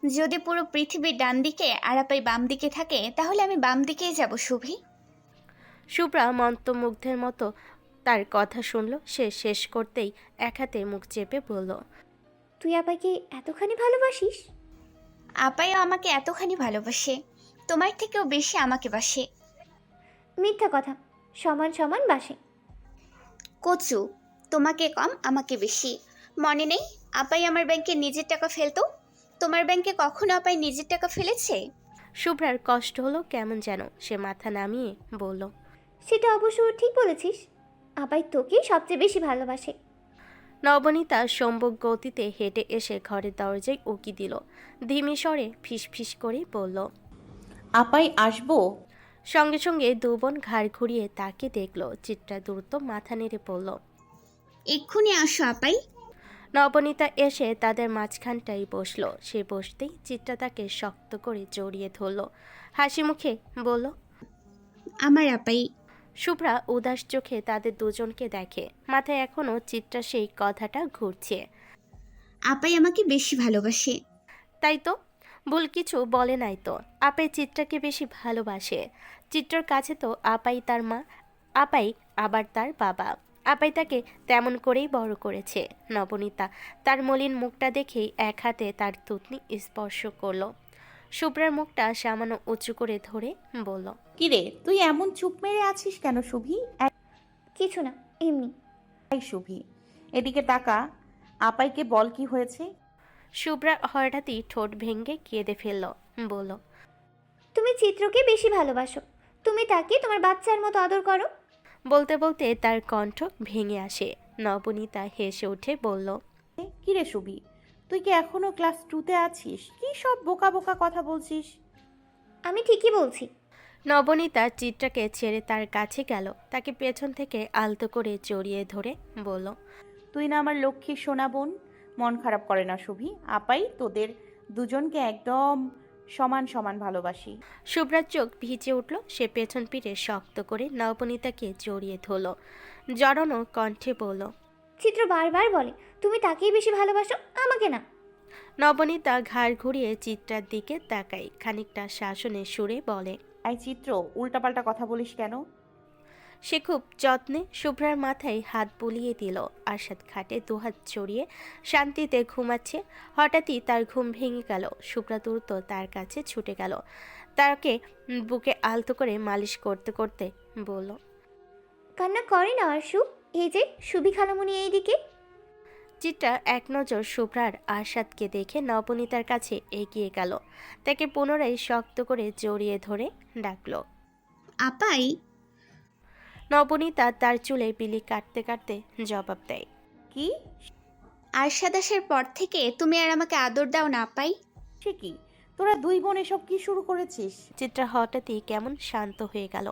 যদি পুরো পৃথিবীর ডান দিকে আর আপাই বাম দিকে থাকে, তাহলে আমি বাম দিকেই যাব শুভি। শুভ্রা মন্ত্রমুগ্ধের মতো তার কথা শুনল। সে শেষ করতেই এক হাতে মুখ চেপে বলল, তুই আপাইকে এতখানি ভালোবাসিস? আপাইও আমাকে এতখানি ভালোবাসে, তোমার থেকেও বেশি আমাকে বাসে। মিথ্যা কথা, সমান সমান বাসে। কচু, তোমাকে কম আমাকে বেশি। মনে নেই আপাই আমার ব্যাংকে নিজের টাকা ফেলতো? তোমার ব্যাংকে কখনো আপাই নিজের টাকা ফেলেছে? শুভ্রার কষ্ট হলো কেমন যেন। সে মাথা নামিয়ে বলল, সেটা অবশ্য ঠিক বলেছিস, আপাই তোকে সবচেয়ে বেশি ভালোবাসে। নবনীতা সম্ভব গতিতে হেঁটে এসে ঘরের দরজায় উকি দিল। ধিমি স্বরে ফিসফিস করে বলল, আপাই আসবো? সঙ্গে সঙ্গে দুবোন ঘাড় ঘুরিয়ে তাকে দেখল। চিত্রা দ্রুত মাথা নেড়ে বলল, এক্ষুনি আসো আপাই। নবনীতা এসে তাদের মাঝখানটাই বসলো। সে বসতেই চিত্রা তাকে শক্ত করে জড়িয়ে ধরল। হাসি মুখে বলল, আমার আপাই। শুভ্রা উদাস চোখে তাদের দুজনকে দেখে। মাথায় এখনো চিত্রা সেই কথাটা ঘুরছে। আপাই আমাকে বেশি ভালোবাসে। তাই তো, ভুল কিছু বলে নাই তো। আপাই চিত্রাকে বেশি ভালোবাসে। চিত্রার কাছে তো আপাই তার মা, আপাই আবার তার বাবা। আপাই তাকে তেমন করেই বড় করেছে। নবনীতা তার মলিন মুখটা দেখেই এক হাতে তার থুতনি স্পর্শ করলো। শুভ্রার মুখটা সামান্য উঁচু করে ধরে বলল, কিরে, তুই এমন চুপ মেরে আছিস কেন শুভি? কিছু না, এমনি। এই শুভি, এদিকে তাকা। আপাইকে বল কি হয়েছে। শুভ্রা হঠাৎই ঠোঁট ভেঙে কেঁদে ফেলল। বলল, তুমি চিত্রকে বেশি ভালোবাসো, তুমি তাকে তোমার বাচ্চার মতো আদর করো। বলতে বলতে তার কণ্ঠ ভেঙে আসে। নবনীতা হেসে উঠে বলল, কিরে শুভি, তুই কি এখনো ক্লাস 2-তে আছিস? কি সব বোকা বোকা কথা বলছিস? আমি ঠিকই বলছি। নবনীতা চিত্রাকে ছেড়ে তার কাছে গেল। তাকে পেছন থেকে আলতো করে জড়িয়ে ধরে বলল, তুই না আমার লক্ষ্মী সোনা বোন। মন খারাপ করে না শুভি, আপাই তোদের দুজনকে একদম সমান সমান ভালোবাসি। শুভ্রার চোখ ভিজে উঠল। সে পেছন ফিরে শক্ত করে নবনীতাকে জড়িয়ে ধরল। জড়ানো কণ্ঠে বলল, চিত্র বারবার বলে তুমি তাকেই বেশি ভালোবাসো, আমাকে না। নবনীতা ঘাড় ঘুরিয়ে চিত্রার দিকে তাকায়। খানিকটা শাসনের সুরে বলে, এই চিত্র, উল্টাপাল্টা কথা বলিস কেন? সে খুব যত্নে শুভ্রার মাথায় হাত বুলিয়ে দিল। আরশাদ খাটে দুহাত জড়িয়ে শান্তিতে ঘুমাচ্ছে। হঠাৎই তার ঘুম ভেঙে গেল। শুভ্রা দ্রুত তার কাছে ছুটে গেল। তাকে বুকে আলতো করে মালিশ করতে করতে বলল, কান্না করে না আরশু, এই যে সুবি খালামুনি এইদিকে। চিত্রা এক নজর শুভ্রার আরশাদকে দেখে নবনীতার কাছে এগিয়ে গেল। তাকে পুনরায় শক্ত করে জড়িয়ে ধরে ডাকল, আপাই। নবনীতা তার চুলে বিলি কাটতে কাটতে জবাব দেয়, কি? আরশাদ আসার পর থেকে তুমি আর আমাকে আদর দাও না আপাই। সে কি, তোরা দুই বোন এসব কি শুরু করেছিস? চিত্রা হঠাৎই কেমন শান্ত হয়ে গেল।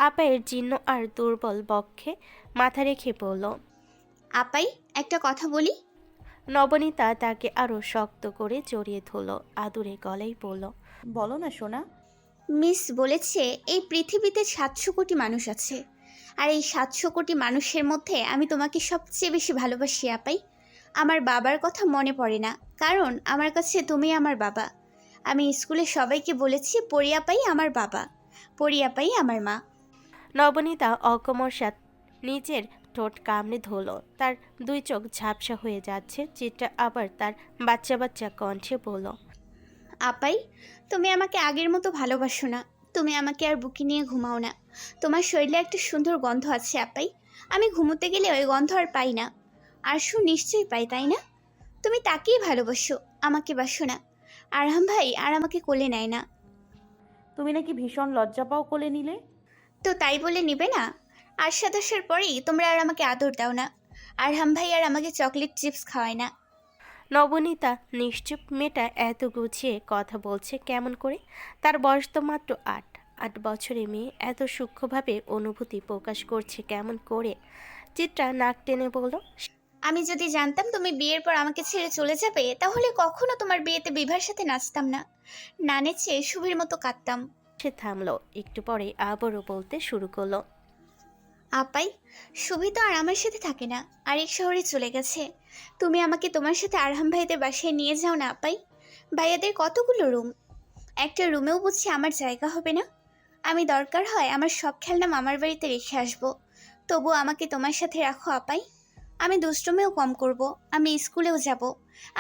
আপায়ের জীর্ণ আর দুর্বল বক্ষে মাথা রেখে বলল, আপাই, একটা কথা বলি। নবনীতা তাকে আরো শক্ত করে জড়িয়ে ধরল। আদুরে গলায় বলল, বলো না সোনা। মিস বলেছে এই পৃথিবীতে 700 কোটি মানুষ আছে, আর এই 700 কোটি মানুষের মধ্যে আমি তোমাকে সবচেয়ে বেশি ভালোবাসি আপাই। আমার বাবার কথা মনে পড়ে না, কারণ আমার কাছে তুমি আমার বাবা। আমি স্কুলে সবাইকে বলেছি পরিয়াপাই আমার বাবা, পরিয়াপাই আমার মা। নবনীতা অকমর সাথ নিজের ঠোঁট কামড়ে ধরল। তার দুই চোখ ঝাপসা হয়ে যাচ্ছে। চিত্রা আবার তার বাচ্চা বাচ্চা কণ্ঠে বলল, আপাই, তুমি আমাকে আগের মতো ভালোবাসো না। তুমি আমাকে আর বুকে নিয়ে ঘুমাও না। তোমার শরীরে একটা সুন্দর গন্ধ আছে আপাই। আমি ঘুমোতে গেলে ওই গন্ধ আর পাই না। আরশু নিশ্চয়ই পাই, তাই না? তুমি তাকেই ভালোবাসো, আমাকে বাসো না। আরহাম ভাই আর আমাকে কোলে নেয় না। তুমি নাকি ভীষণ লজ্জা পাও কোলে নিলে? তো তাই বলে নিবে না? আরশাদ আসার পরেই তোমরা আর আমাকে আদর দাও না। আরহাম ভাই আর আমাকে চকলেট চিপস খাওয়ায় না। নবনীতা নিশ্চুপ। মেয়েটা এত গুছিয়ে কথা বলছে কেমন করে? তার বয়স তো মাত্র ৮ বছরের মেয়ে এত সূক্ষ্মভাবে অনুভূতি প্রকাশ করছে কেমন করে? চিত্রা নাক টেনে বলল, আমি যদি জানতাম তুমি বিয়ের পর আমাকে ছেড়ে চলে যাবে, তাহলে কখনো তোমার বিয়েতে বিভার সাথে নাচতাম না। না নেচে শুভের মতো কাঁদতাম। সে থামলো। একটু পরে আবারও বলতে শুরু করলো, আপাই, শুভি তো আর আমার সাথে থাকে না, আরেক শহরে চলে গেছে। তুমি আমাকে তোমার সাথে আরহাম ভাইদের বাসায় নিয়ে যাও না আপাই। ভাইয়াদের কতগুলো রুম, একটা রুমেও বুঝছি আমার জায়গা হবে না। আমি দরকার হয় আমার সব খেলনা মামার বাড়িতে রেখে আসবো, তবু আমাকে তোমার সাথে রাখো আপাই। আমি দুষ্টুমিও কম করব, আমি স্কুলেও যাব,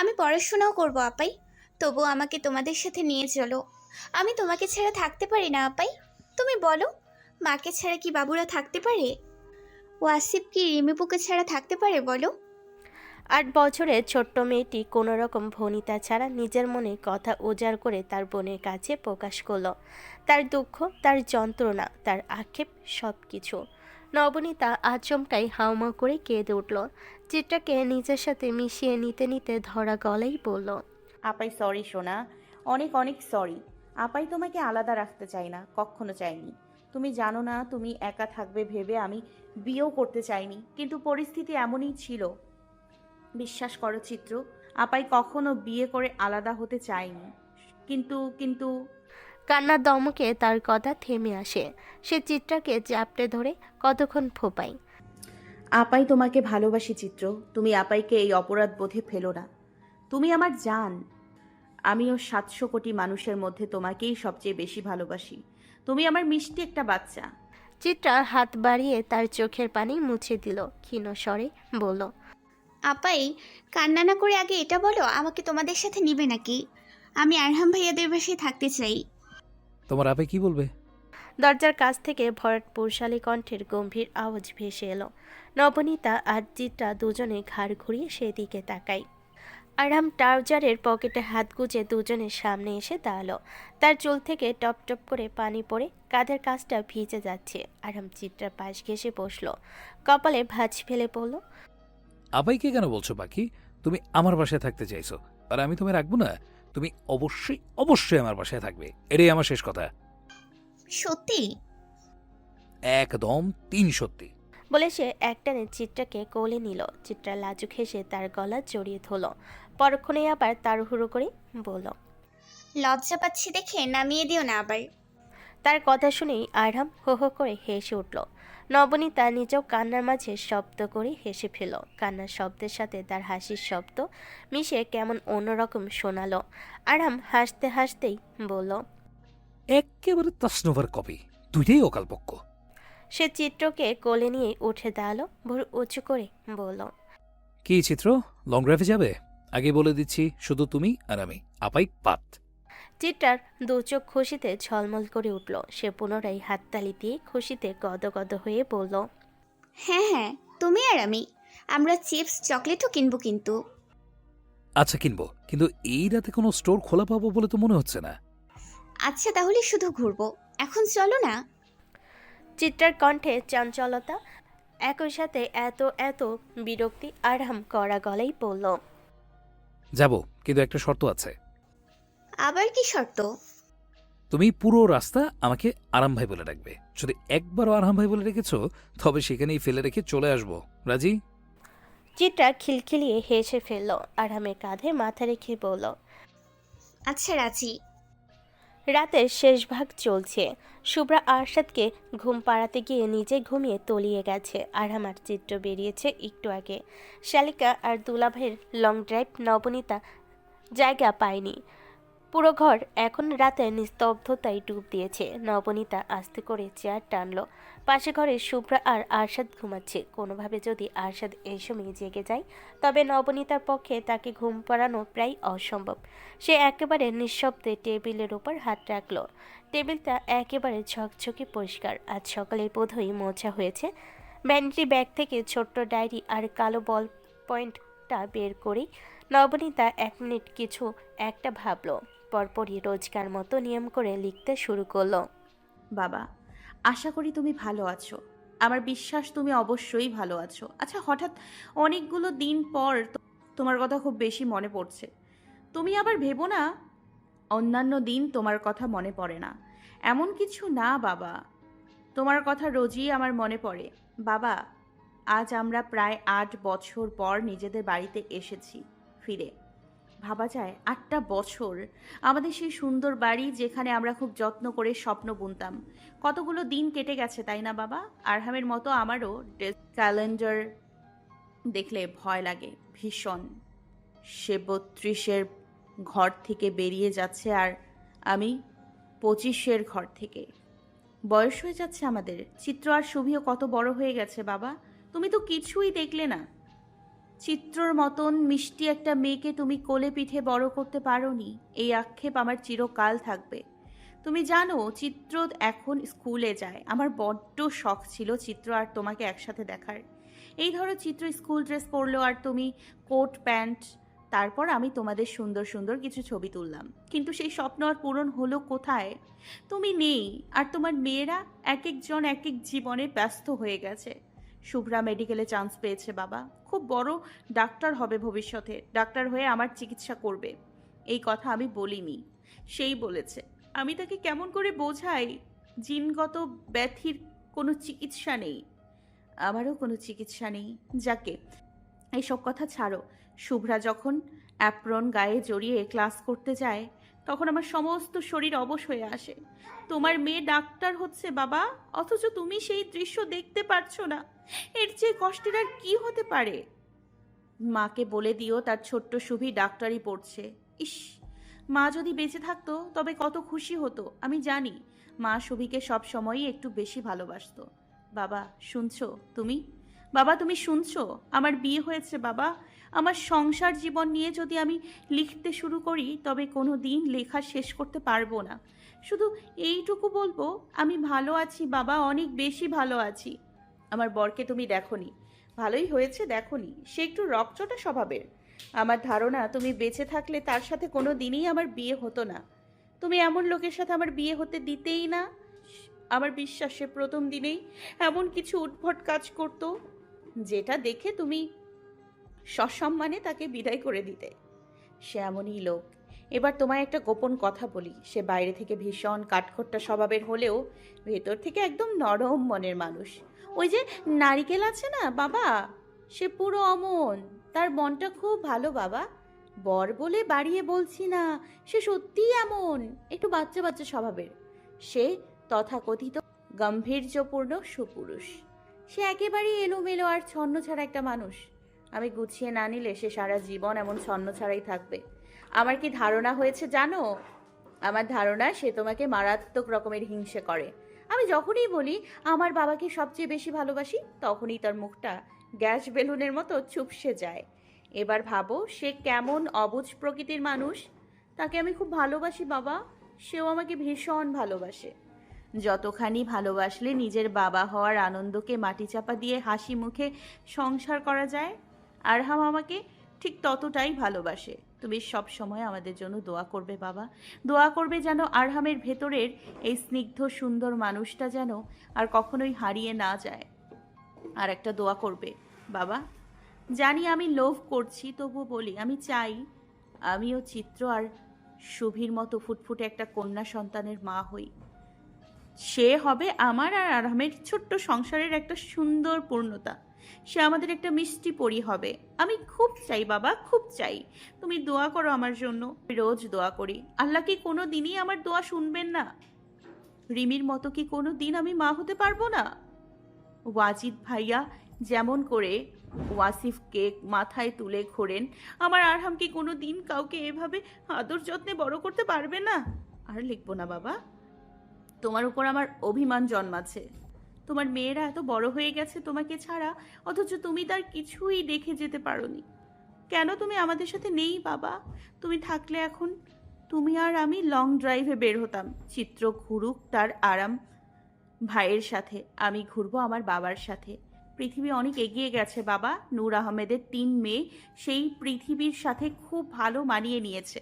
আমি পড়াশোনাও করব আপাই, তবু আমাকে তোমাদের সাথে নিয়ে চলো। আমি তোমাকে ছাড়া থাকতে পারি না আপাই। তুমি বলো, মাকে ছাড়া কি বাবুরা থাকতে পারে? ওয়াসিফ কি রিমিপুকে ছাড়া থাকতে পারে বলো? ৮ বছরের ছোট্ট মেয়েটি কোনো রকম ভনিতা ছাড়া নিজের মনে কথা উজাড় করে তার বোনের কাছে প্রকাশ করলো। তার দুঃখ, তার যন্ত্রণা, তার আক্ষেপ, সব কিছু। নবনীতা আচমকাই হাউমাউ করে কেঁদে উঠল। চিত্রাকে নিজের সাথে মিশিয়ে নিতে নিতে ধরা গলাই বলল, আপাই সরি সোনা, অনেক অনেক সরি। আপাই তোমাকে আলাদা রাখতে চাই না, কখনো চাইনি। তুমি জানো না, তুমি একা থাকবে ভেবে আমি বিয়েও করতে চাইনি, কিন্তু পরিস্থিতি এমনই ছিল। বিশ্বাস করো চিত্র, আপাই কখনো বিয়ে করে আলাদা হতে চায়নি। কিন্তু কিন্তু কান্নার দমকে তার কথা থেমে আসে। সে চিত্রাকে চাপটে ধরে কতক্ষণ ফোপায়। আপাই তোমাকে ভালোবাসি চিত্র, তুমি আপাইকে এই অপরাধ বোধে ফেলো না। তুমি আমার জান। আমিও ৭০০ কোটি মানুষের মধ্যে তোমাকেই সবচেয়ে বেশি ভালোবাসি। তুমি আমার মিষ্টি একটা বাচ্চা। চিত্রা হাত বাড়িয়ে তার চোখের পানি মুছে দিল। ক্ষীণ স্বরে বলল, আপাই, কান্না না করে আগে এটা বলো, আমাকে তোমাদের সাথে নিবে নাকি? আমি আরহাম ভাইয়াদের বাসায় থাকতে চাই। তোমার আপে কি বলবে? দরজার কাছ থেকে ভরাট পুরুষালী কণ্ঠের গম্ভীর আওয়াজ ভেসে এলো। নবনীতা আর চিত্রা দুজনে ঘাড় ঘুরিয়ে সেদিকে তাকায়। আরহাম ট্রাউজারের পকেটে হাত গুজে দুজনের সামনে এসে দাঁড়ালো। তার চুল থেকে টপ টপ করে পানি পড়ে কাঁধের কাছটা ভিজে যাচ্ছে। আরহাম চিত্রার পাশ ঘেঁষে বসলো, কপালে ভাঁজ ফেলে পড়ল, আপাইকে কেন বলছো বাকি? তুমি আমার বাসায় থাকতে চাইছো, আর আমি তোমায় রাখবো না? তুমি অবশ্যই অবশ্যই আমার বাসায় থাকবে, এটাই আমার শেষ কথা। সত্যি? একদম ৩ সত্যি। বলে সে একটানে চিত্রাকে কোলে নিল। চিত্রা লাজুক হেসে তার গলা জড়িয়ে ধরল। পরক্ষণে আবার তাড়াহুড়ো করে বলল, লজ্জা পাচ্ছি দেখে নামিয়ে দিও না আবার। তার কথা শুনেই আরহাম হো হো করে হেসে উঠল। নবনীতা নিজেও কান্নার মাঝে শব্দ করে হেসে ফেল। কান্নার শব্দের সাথে তার হাসির শব্দ মিশে কেমন অন্যরকম শোনালো। আরহাম হাসতে হাসতেই বলল, একেবারে তাসনোভার কপি, দুইটাই অকালপক্ষ। সে চিত্রকে কোলে নিয়ে উঠে দাঁড়ালো, ভোর উঁচু করে বলল, কি চিত্র, লং ড্রাইভে যাবে? আগে বলে দিচ্ছি, শুধু তুমি আর আমি, আপাই পাত। চিত্রার দু চোখ খুশিতে ঝলমল করে উঠল। সে পুনরায় হাততালি দিয়ে খুশিতে গদগদ হয়ে বলল, হ্যাঁ হ্যাঁ, তুমি আর আমি, আমরা চিপস চকলেটও কিনবো কিন্তু। আচ্ছা কিনবো, কিন্তু এই রাতে কোনো স্টোর খোলা পাবো বলে তো মনে হচ্ছে না। আচ্ছা তাহলে শুধু ঘুরবো, এখন চলো না। চিত্রার কণ্ঠে চঞ্চলতা, একই সাথে এত এত বিরক্তি। আরহাম কড়া গলায় বলল, যাব, কিন্তু একটা শর্ত আছে। আবার কি শর্ত? তুমি পুরো রাস্তা আমাকে আরাম ভাই বলে রাখবে। যদি একবারও আরাম ভাই বলে রেখেছো, তবে সেখানেই ফেলে রেখে চলে আসবো। রাজি? চিত্রা খিলখিলিয়ে হেসে ফেলল। আরহামের কাঁধে মাথা রেখে বলল, আচ্ছা রাজি। রাতের শেষ ভাগ চলছে। শুভ্রা আরশাদকে ঘুম পাড়াতে গিয়ে নিজে ঘুমিয়ে তলিয়ে গেছে। আরহাম আর চিত্র বেরিয়েছে একটু আগে। শালিকা আর দুলাভাইয়ের লং ড্রাইভ। নবনীতা জায়গা পায়নি। পুরো ঘর এখন রাতে নিস্তব্ধতায় ডুব দিয়েছে। নবনীতা আস্তে করে চেয়ার টানলো। পাশে ঘরে শুভ্রা আর আরশাদ ঘুমাচ্ছে। কোনোভাবে যদি আরশাদ এই সময় জেগে যায় তবে নবনীতার পক্ষে তাকে ঘুম পাড়ানো প্রায় অসম্ভব। সে একেবারে নিঃশব্দে টেবিলের উপর হাত রাখলো। টেবিলটা একেবারে ঝকঝকে পরিষ্কার। আজ সকালে বোধহয় মোছা হয়েছে। ভ্যানিটি ব্যাগ থেকে ছোট্ট ডায়েরি আর কালো বল পয়েন্টটা বের করেই নবনীতা 1 মিনিট কিছু একটা ভাবলো। পরপরই রোজকার মতো নিয়ম করে লিখতে শুরু করলো। বাবা, আশা করি তুমি ভালো আছো। আমার বিশ্বাস তুমি অবশ্যই ভালো আছো। আচ্ছা, হঠাৎ অনেকগুলো দিন পর তোমার কথা খুব বেশি মনে পড়ছে। তুমি আবার ভেবো না অন্যান্য দিন তোমার কথা মনে পড়ে না, এমন কিছু না বাবা। তোমার কথা রোজই আমার মনে পড়ে বাবা। আজ আমরা প্রায় 8 বছর পর নিজেদের বাড়িতে এসেছি ফিরে। ভাবা যায় 8টা বছর আমাদের সেই সুন্দর বাড়ি যেখানে আমরা খুব যত্ন করে স্বপ্ন বুনতাম। কতগুলো দিন কেটে গেছে তাই না বাবা? আরহামের মতো আমারও ক্যালেন্ডার দেখলে ভয় লাগে ভীষণ। সে 32-এর ঘর থেকে বেরিয়ে যাচ্ছে আর আমি 25-এর ঘর থেকে। বয়স হয়ে যাচ্ছে আমাদের। চিত্র আর শুভিও কত বড় হয়ে গেছে বাবা। তুমি তো কিছুই দেখলে না। চিত্রর মতন মিষ্টি একটা মেয়েকে তুমি কোলে পিঠে বড় করতে পারোনি, এই আক্ষেপ আমার চিরকাল থাকবে। তুমি জানো চিত্র এখন স্কুলে যায়। আমার বড্ড শখ ছিল চিত্র আর তোমাকে একসাথে দেখার। এই ধরো চিত্র স্কুল ড্রেস পরলো আর তুমি কোট প্যান্ট। তারপর আমি তোমাদের সুন্দর সুন্দর কিছু ছবি তুললাম। কিন্তু সেই স্বপ্ন আর পূরণ হলো কোথায়? তুমি নেই। আর তোমার মেয়েরা এক একজন এক এক জীবনে ব্যস্ত হয়ে গেছে। শুভ্রা মেডিকেলে চান্স পেয়েছে বাবা। খুব বড় ডাক্তার হবে ভবিষ্যতে। ডাক্তার হয়ে আমার চিকিৎসা করবে। এই কথা আমি বলিনি, সেই বলেছে। আমি তাকে কেমন করে বোঝাই জিনগত ব্যাধির কোনো চিকিৎসা নেই। আমারও কোনো চিকিৎসা নেই। যাকে এইসব কথা ছাড়ো। শুভ্রা যখন অ্যাপ্রন গায়ে জড়িয়ে ক্লাস করতে যায় তখন আমার সমস্ত শরীর অবশ হয়ে আসে। তোমার মেয়ে ডাক্তার হচ্ছে বাবা, অথচ তুমি সেই দৃশ্য দেখতে পারছো না। এর চেয়ে কষ্টের আর কি হতে পারে? মাকে বলে দিও তার ছোট্ট শুভি ডাক্তারি পড়ছে। ইস, মা যদি বেঁচে থাকতো তবে কত খুশি হতো। আমি জানি মা শুভিকে সব সময়ই একটু বেশি ভালোবাসতো। বাবা শুনছো তুমি? বাবা তুমি শুনছো? আমার বিয়ে হয়েছে বাবা। আমার সংসার জীবন নিয়ে যদি আমি লিখতে শুরু করি তবে কোনো দিন লেখা শেষ করতে পারবো না। শুধু এইটুকু বলবো, আমি ভালো আছি বাবা, অনেক বেশি ভালো আছি। আমার বরকে তুমি দেখোনি? ভালোই হয়েছে দেখোনি। সে একটু রকচটা স্বভাবের। আমার ধারণা তুমি বেঁচে থাকলে তার সাথে কোনো দিনই আমার বিয়ে হতো না। তুমি এমন লোকের সাথে আমার বিয়ে হতে দিতেই না। আমার বিশ্বাস সে প্রথম দিনেই এমন কিছু উদ্ভট কাজ করতো যেটা দেখে তুমি সসম্মানে তাকে বিদায় করে দিতে। সে এমনই লোক। এবার তোমায় একটা গোপন কথা বলি। সে বাইরে থেকে ভীষণ কাঠখোট্টা স্বভাবের হলেও ভেতর থেকে একদম নরম মনের মানুষ। ওই যে নারিকেল আছে না বাবা, সে পুরো অমন। তার মনটা খুব ভালো বাবা। বর বলে বাড়িয়ে বলছি না, সে সত্যিই এমন একটু বাচ্চা বাচ্চা স্বভাবের। সে তথাকথিত গাম্ভীর্যপূর্ণ সুপুরুষ। সে একেবারেই এলোমেলো আর ছন্ন ছাড়া একটা মানুষ। আমি গুছিয়ে না নিলে সে সারা জীবন এমন ছন্ন ছাড়াই থাকবে। আমার কি ধারণা হয়েছে জানো? আমার ধারণা সে তোমাকে মারাত্মক রকমের হিংসে করে। আমি যখনই বলি আমার বাবাকে সবচেয়ে বেশি ভালোবাসি তখনই তার মুখটা গ্যাস বেলুনের মতো চুপসে যায়। এবার ভাবো সে কেমন অবুঝ প্রকৃতির মানুষ। তাকে আমি খুব ভালোবাসি বাবা, সেও আমাকে ভীষণ ভালোবাসে। যতখানি ভালোবাসলে নিজের বাবা হওয়ার আনন্দকে মাটি চাপা দিয়ে হাসি মুখে সংসার করা যায়, আরহাম আমাকে ঠিক ততটাই ভালোবাসে। তুমি সব সময় আমাদের জন্য দোয়া করবে বাবা। দোয়া করবে যেন আরহামের ভেতরের এই স্নিগ্ধ সুন্দর মানুষটা যেন আর কখনোই হারিয়ে না যায়। আর একটা দোয়া করবে বাবা। জানি আমি লোভ করছি, তবু বলি আমি চাই আমিও চিত্র আর শুভির মতো ফুটফুটে একটা কন্যা সন্তানের মা হই। সে হবে আমার আর আরহামের ছোট্ট সংসারের একটা সুন্দর পূর্ণতা। সে আমাদের একটা মিষ্টি পরি হবে। আমি খুব চাই বাবা, খুব চাই। তুমি দোয়া করো আমার জন্য। রোজ দোয়া করি। আল্লাহ কি কোনো দিনই আমার দোয়া শুনবেন না? রিমির মতো কি কোনো দিন আমি মা হতে পারবো না? ওয়াজিদ ভাইয়া যেমন করে ওয়াসিফকে মাথায় তুলে ঘোরেন। আমার আরহাম কি কোনো দিন কাউকে এভাবে আদর যত্নে বড় করতে পারবে না? আর লিখবো না বাবা, তোমার উপর আমার অভিমান জন্মাচ্ছে। তোমার মেয়েরা এত বড় হয়ে গেছে তোমাকে ছাড়া, অথচ তুমি তার কিছুই দেখে যেতে পারোনি। কেন তুমি আমাদের সাথে নেই বাবা? তুমি থাকলে এখন তুমি আর আমি লং ড্রাইভে বের হতাম। চিত্র ঘুরুক তার আরাম ভাইয়ের সাথে, আমি ঘুরবো আমার বাবার সাথে। পৃথিবী অনেক এগিয়ে গেছে বাবা। নূর আহমেদের 3 মেয়ে সেই পৃথিবীর সাথে খুব ভালো মানিয়ে নিয়েছে।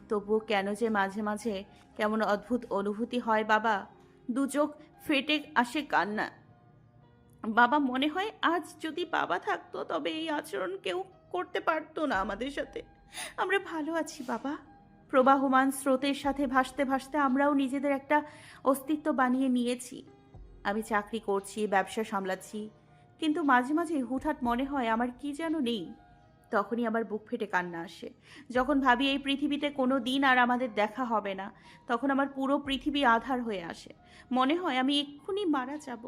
তবুও কেন যে মাঝে মাঝে কেমন অদ্ভুত অনুভূতি হয় বাবা, দু চোখ ফেটে আসে কান্না। বাবা, মনে হয় আজ যদি বাবা থাকতো তবে এই আচরণ কেউ করতে পারতো না আমাদের সাথে। আমরা ভালো আছি বাবা। প্রবাহমান স্রোতের সাথে ভাসতে ভাসতে আমরাও নিজেদের একটা অস্তিত্ব বানিয়ে নিয়েছি। আমি চাকরি করছি, ব্যবসা সামলাচ্ছি, কিন্তু মাঝে মাঝে হুটহাট মনে হয় আমার কি যেন নেই। তখনই আমার বুক ফেটে কান্না আসে। যখন ভাবি এই পৃথিবীতে কোনো দিন আর আমাদের দেখা হবে না, তখন আমার পুরো পৃথিবী আধার হয়ে আসে। মনে হয় আমি এক্ষুনি মারা যাব।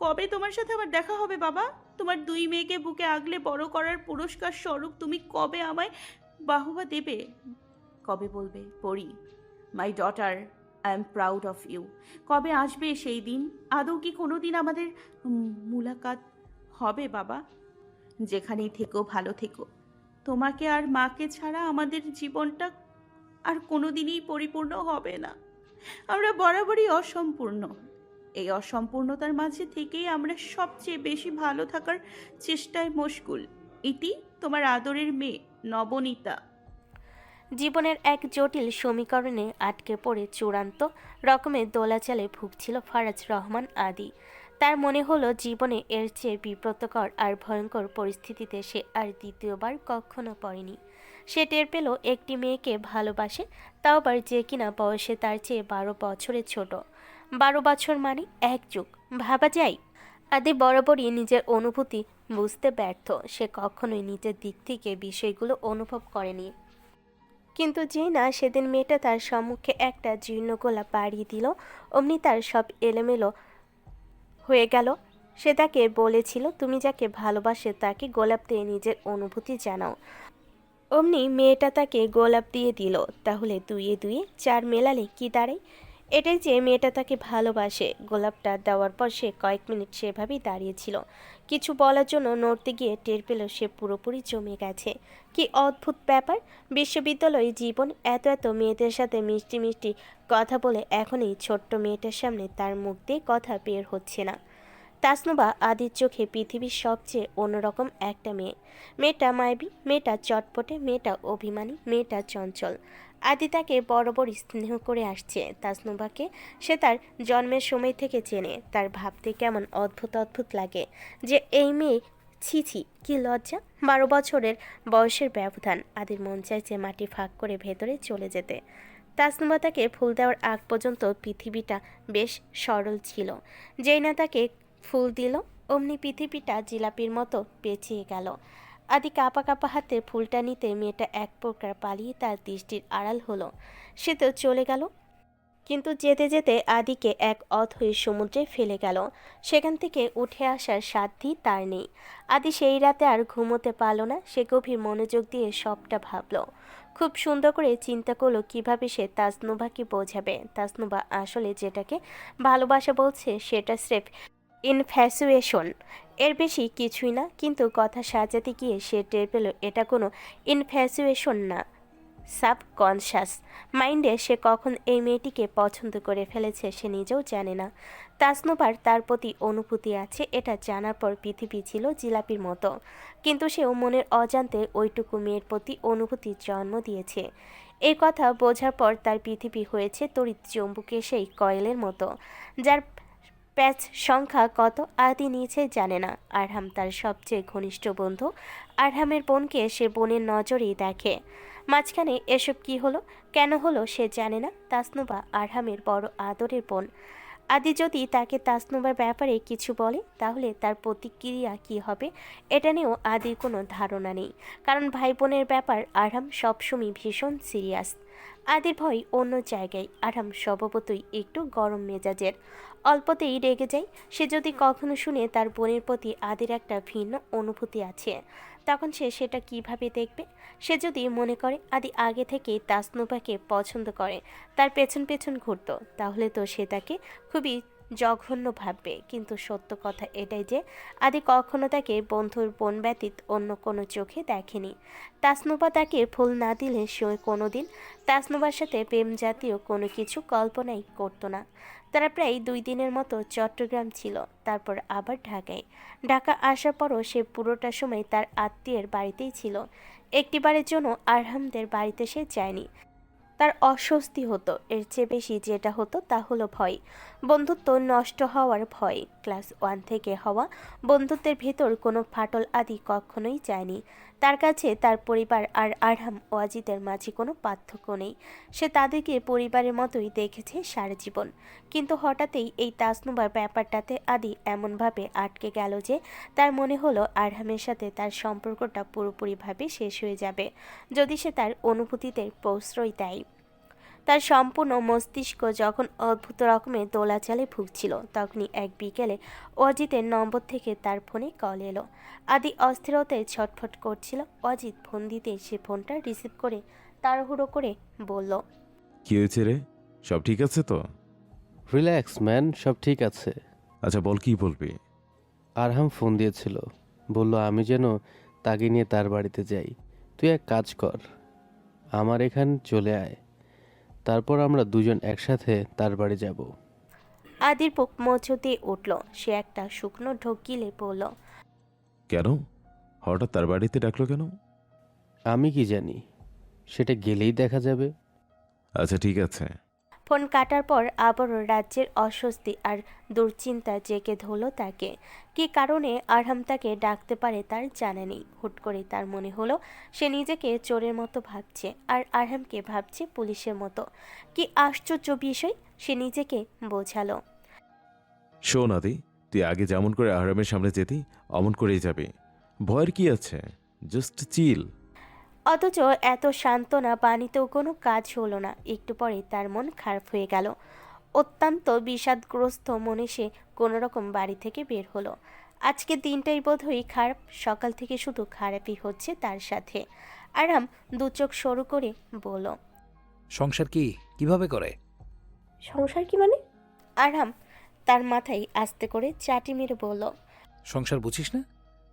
কবে তোমার সাথে আমার দেখা হবে বাবা? তোমার 2 মেয়েকে বুকে আগলে বড় করার পুরস্কার স্বরূপ তুমি কবে আমায় বাহবা দেবে? কবে বলবে, পড়ি, my daughter, I am proud of you? কবে আসবে সেই দিন? আদৌ কি কোনো দিন আমাদের মুলাকাত হবে বাবা? যেখানেই থেকো ভালো থেকো। তোমাকে আর মাকে ছাড়া আমাদের জীবনটা আর কোনোদিনই পরিপূর্ণ হবে না। আমরা বরাবরই অসম্পূর্ণ। এই অসম্পূর্ণতার মাঝে থেকেই আমরা সবচেয়ে বেশি ভালো থাকার চেষ্টায় মশগুল। ইতি, তোমার আদরের মেয়ে নবনীতা। জীবনের এক জটিল সমীকরণে আটকে পড়ে চূড়ান্ত রকমের দোলাচালে ভুগছিল ফারাজ রহমান আদি। তার মনে হলো জীবনে এর চেয়ে বিব্রতকর আর ভয়ঙ্কর পরিস্থিতিতে সে আর দ্বিতীয়বার কখনো পড়েনি। সে টের পেল একটি মেয়েকে ভালোবাসে, তাও আবার যে কিনা বয়সে তার চেয়ে 12 বছরের ছোট। 12 বছর মানে 1 যুগ, ভাবা যায়? আদি বরাবরই নিজের অনুভূতি বুঝতে ব্যর্থ। সে কখনোই নিজের দিক থেকে বিষয়গুলো অনুভব করেনি। কিন্তু যে না সেদিন মেয়েটা তার সম্মুখে একটা জীর্ণ গোলাপ বাড়িয়ে দিল, অমনি তার সব এলোমেলো হয়ে গেল। সে তাকে বলেছিল, তুমি যাকে ভালোবাসে তাকে গোলাপ দিয়ে নিজের অনুভূতি জানাও। অমনি মেয়েটা তাকে গোলাপ দিয়ে দিল। তাহলে 2 এ 2 4 মেলালে কি দাঁড়ায়? এটাই যে মেয়েটা তাকে ভালোবাসে। গোলাপটা দেওয়ার পর সে কয়েক মিনিট সেভাবেই দাঁড়িয়েছিল। কিছু বলার জন্য নড়তে গিয়ে টের পেল সে পুরোপুরি জমে গেছে। কি অদ্ভুত ব্যাপার! বিশ্ববিদ্যালয় জীবন, এত এত মেয়েদের সাথে মিষ্টি মিষ্টি কথা বলে এখন এই ছোট্ট মেয়েটার সামনে তার মুখ দিয়ে কথা বের হচ্ছে না। তাসনুবা আদির চোখে পৃথিবীর সবচেয়ে অন্যরকম একটা মেয়ে। মেয়েটা মায়াবী, মেয়েটা চটপটে, মেয়েটা অভিমানী, মেয়েটা চঞ্চল। আদি তাকে বরাবর স্নেহ করে আসছে। তাসনুবাকে সে তার জন্মের সময় থেকে চেনে। তার ভাবতে কেমন অদ্ভুত অদ্ভুত লাগে যে এই মেয়ে, ছি ছি, কি লজ্জা! 12 বছরের বয়সের ব্যবধান। আদির মন চাইছে মাটি ফাঁক করে ভেতরে চলে যেতে। তাসনুবা তাকে ফুল দেওয়ার আগ পর্যন্ত পৃথিবীটা বেশ সরল ছিল। যেই না তাকে ফুল দিল, অমনি পৃথিবীটা জিলাপির মতো পেঁচিয়ে গেল। আদি কাঁপা কাঁপা হাতে ফুলটা নিতে মেয়েটা এক প্রকার পালিয়ে তার দৃষ্টির আড়াল হলো। সে তো চলে গেল, কিন্তু যেতে যেতে আদিকে এক অথৈ সমুদ্রে ফেলে গেল। সেখান থেকে উঠে আসার সাধ্যই তার নেই। আদি সেই রাতে আর ঘুমোতে পারল না। সে গভীর মনোযোগ দিয়ে সবটা ভাবল। খুব সুন্দর করে চিন্তা করলো কিভাবে সে তাসনুবাকে বোঝাবে। তাসনুবা আসলে যেটাকে ভালোবাসা বলছে সেটা স্রেফ ইনফ্যাচুয়েশন, এর বেশি কিছুই না। কিন্তু কথা সাজাতে গিয়ে সে টের পেল এটা কোনো ইনফ্যাচুয়েশন না, সাবকনশাস মাইন্ডে সে কখন এই মেয়েটিকে পছন্দ করে ফেলেছে সে নিজেও জানে না। তাসনুবার তার প্রতি অনুভূতি আছে এটা জানার পর পৃথিবী ছিল জিলাপির মতো, কিন্তু সেও মনের অজান্তে ওইটুকু মেয়ের প্রতি অনুভূতির জন্ম দিয়েছে। এই কথা বোঝার পর তার পৃথিবী হয়েছে তড়িৎ চুম্বকের সেই কয়েলের মতো, যার প্যাচ সংখ্যা কত আদি নিচে জানে না। আরহাম তার সবচেয়ে ঘনিষ্ঠ বন্ধু। আরহামের বোনকে সে বোনের নজরেই দেখে। মাঝখানে এসব কি হলো, কেন হলো সে জানে না। তাসনুবা আরহামের বড় আদরের বোন। আদি যদি তাকে তাসনুবার ব্যাপারে কিছু বলে তাহলে তার প্রতিক্রিয়া কি হবে এটা নিয়েও আদির কোনো ধারণা নেই, কারণ ভাই বোনের ব্যাপার আরহাম সবসময় ভীষণ সিরিয়াস। আদির ভয় অন্য জায়গায়। আরাম স্বভাবতই একটু গরম মেজাজের, অল্পতেই রেগে যায়। সে যদি কখনো শুনে তার বোনের প্রতি আদির একটা ভিন্ন অনুভূতি আছে, তখন সে সেটা কিভাবে দেখবে? সে যদি মনে করে আদি আগে থেকেই তাসনুভাকে পছন্দ করে, তার পেছন পেছন ঘুরতো, তাহলে তো সে তাকে খুবই জঘন্য ভাববে। কিন্তু সত্য কথা এটাই যে আদি কখনো তাকে বন্ধুর বোন ব্যতীত অন্য কোনো চোখে দেখেনি। তাসনুভা তাকে ফুল না দিলে সে কোনোদিন তাসনুভার সাথে প্রেম জাতীয় কোনো কিছু কল্পনাই করতো না। তারা প্রায় 2 দিনের মতো চট্টগ্রাম ছিল, তারপর আবার ঢাকায়। ঢাকা আসার পরও সে পুরোটা সময় তার আত্মীয়ের বাড়িতেই ছিল। একটিবারের জন্য আরহামদের বাড়িতে সে যায়নি। তার অস্বস্তি হতো, এর চেয়ে বেশি যেটা হতো তা হলো ভয়। বন্ধুত্ব নষ্ট হওয়ার ভয়। ক্লাস 1 থেকে হওয়া বন্ধুত্বের ভেতর কোনো ফাটল আদি কখনোই যায়নি। তার কাছে তার পরিবার আর আরহাম ও অজিতের মাঝে কোনো পার্থক্য নেই। সে তাদেরকে পরিবারের মতোই দেখেছে সারা জীবন। কিন্তু হঠাৎই এই তাসনুবার ব্যাপারটাতে আদি এমনভাবে আটকে গেল যে তার মনে হলো আরহামের সাথে তার সম্পর্কটা পুরোপুরিভাবে শেষ হয়ে যাবে যদি সে তার অনুভূতিতে প্রশ্রয় দেয়। তার সম্পূর্ণ মস্তিষ্ক যখন অদ্ভুত রকমের দোলাচালে ভুগছিল, তখনই এক বিকেলে অজিতের নম্বর থেকে তার ফোনে কল এলো। আদি অস্থিরতায় ছটফট করছিল। অজিত ফোন দিতে সে ফোনটা রিসিভ করে তাড়াহুড়ো করে বলল, কি হয়েছে রে? সব ঠিক আছে তো? রিল্যাক্স ম্যান, সব ঠিক আছে। আচ্ছা বল, কি বলবি? আরহাম ফোন দিয়েছিল, বলল আমি যেন তাকে নিয়ে তার বাড়িতে যাই। তুই এক কাজ কর, আমার এখানে চলে আয়, তারপর আমরা দুজন একসাথে তার বাড়ি যাব। আদির বুক মোচতে উঠল। সে একটা শুকনো ঢোক গিলে বলল, কেন হঠাৎ তার বাড়িতে ডাকলো কেন? আমি কি জানি, সেটা গেলেই দেখা যাবে। আচ্ছা ঠিক আছে। ফোন কাটার পর আবারও রাজ্যের অস্বস্তি আর দুশ্চিন্তা জেগে ধরল তাকে। কী কারণে আরহাম তাকে ডাকতে পারে তার জানা নেই। হুট করে তার মনে হলো সে নিজেকে চোরের মতো ভাবছে আর আরহামকে ভাবছে পুলিশের মতো। কি আশ্চর্য বিষয়, সে নিজেকে বোঝালো। শোন আদি, তুই আগে যেমন করে আহরামের সামনে যেতি অমন করেই যাবি। ভয়ের কি আছে, জাস্ট চিল। অথচ এত সান্ত্বনা বাণীতেও কোনো কাজ হলো না। একটু পরে তার মন খারাপ হয়ে গেল। অত্যন্ত বিষাদগ্রস্ত মনে সে কোনোরকম বাড়ি থেকে বের হলো। আজকে দিনটাই বোধহয় খারাপ। সকাল থেকে শুধু খারাপই হচ্ছে তার সাথে। আরাম দু চোখ সরু করে বলল, সংসার কি কিভাবে করে? সংসার কি মানে? আরাম তার মাথায় আস্তে করে চাটি মেরে বলল, সংসার বুঝিস না?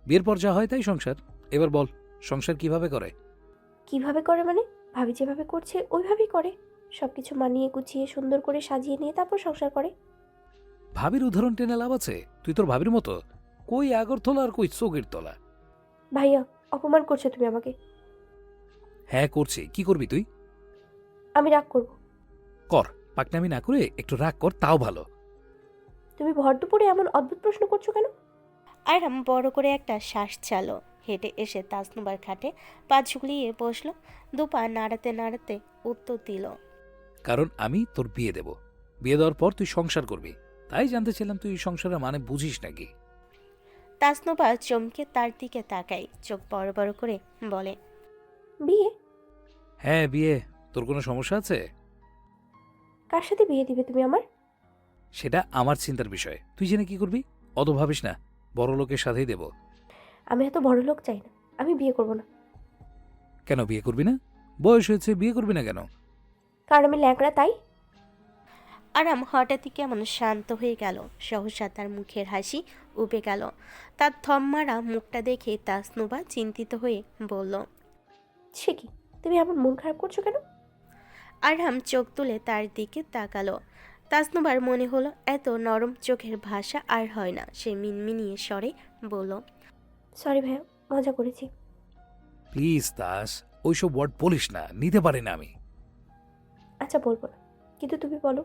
বিয়ের পর যা হয় তাই সংসার। এবার বল, সংসার কিভাবে করে? কিভাবে করে মানে? ভাবি যেভাবে করছে ওইভাবেই করে। সব কিছু মানিয়ে গুছিয়ে সুন্দর করে সাজিয়ে নিয়ে তারপর সংসার করে। ভাবির উদাহরণ টেনে লাভ আছে? তুই তোর ভাবির মতো কই আগরতলা আর কই চোখের তলা। ভাইয়া, অপমান করছো তুমি আমাকে। হ্যাঁ করছি, কি করবি তুই? আমি রাগ করব। কর, পাকনামি না করে একটু রাগ কর, তাও ভালো। তুমি ভর দুপুরে এমন অদ্ভুত প্রশ্ন করছো কেন? আরাম বড় করে একটা শ্বাস চালো। হেঁটে এসে তাসনুবার খাটে পা ঝুলিয়ে বসলো। দুপা নাড়াতে নাড়াতে উত্তর দিল, কারণ আমি তোর বিয়ে দেব। বিয়ে দেওয়ার পর তুই সংসার করবি, তাই জানতে চাইলাম তুই সংসারের মানে বুঝিস নাকি। তাসনুবা চমকে তার দিকে তাকায়, চোখ বড় বড় করে বলে, বিয়ে? হ্যাঁ বিয়ে। তোর কোনো সমস্যা আছে? কার সাথে বিয়ে দিবে তুমি আমার? সেটা আমার চিন্তার বিষয়, তুই জেনে কি করবি? অত ভাবিস না, বড় লোকের সাথেই দেব। আমি এত বড় লোক চাই না, আমি বিয়ে করব না। কেন বিয়ে করবি না? বয়স হয়েছে, বিয়ে করবি না কেন? কারণ আমি ল্যাংড়া, তাই। আরাম হঠাৎই কেমন শান্ত হয়ে গেল। সহসা তার মুখের হাসি উবে গেল। তার থম মারা মুখটা দেখে তাসনুবা চিন্তিত হয়ে বলল, সে কি, তুমি এমন মন খারাপ করছো কেন? আরহাম চোখ তুলে তার দিকে তাকালো। তাসনুবার মনে হলো এত নরম চোখের ভাষা আর হয় না। সে মিনমিনিয়ে স্বরে বলল, সরি ভাইয়া, মজা করেছি। প্লিজ দাস, ওইসব ওয়ার্ড বলিস না, নিতে পারি না আমি। আচ্ছা বলবো না, কিন্তু তুমি বলো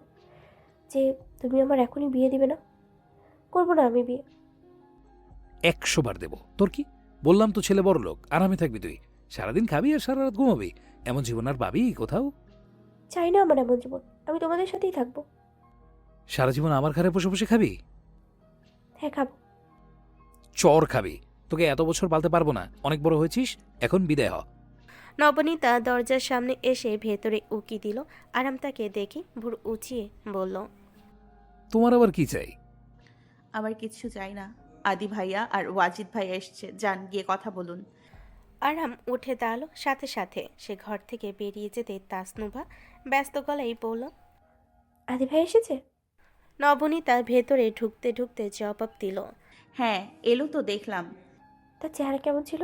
যে তুমি আমার এখনই বিয়ে দিবে না। করবো না আমি বিয়ে। 100 বার দেব, তোর কি? বললাম তো ছেলে বড় লোক, আরামে থাকবি তুই। সারাদিন খাবি আর সারা রাত ঘুমাবি, এমন জীবন আর পাবি কোথাও? চাই না আমার এমন জীবন, আমি তোমাদের সাথেই থাকবো। সারা জীবন আমার ঘরে বসে বসে খাবি? হ্যাঁ খাবো। চর খাবি। তোকে এত বছর পালতে পারবো না, অনেক বড় হয়েছিস, এখন বিদায় হ। নবনীতা দরজার সামনে এসে ভেতরে উকি দিল। আরাম তাকে দেখে ভুরু উঁচিয়ে বলল, তোমার আবার কি চাই? আমার কিচ্ছু চাই না। আদি ভাইয়া আর ওয়াজিদ ভাইয়া এসছে, যান গিয়ে কথা বলুন। আরাম উঠে দাঁড়ালো। সাথে সাথে সে ঘর থেকে বেরিয়ে যেতে তাসনুভা ব্যস্ত গলায় বলল, আদি ভাই এসেছে? নবনীতা ভেতরে ঢুকতে ঢুকতে জবাব দিল, হ্যাঁ এলো তো দেখলাম। তার চেহারা কেমন ছিল?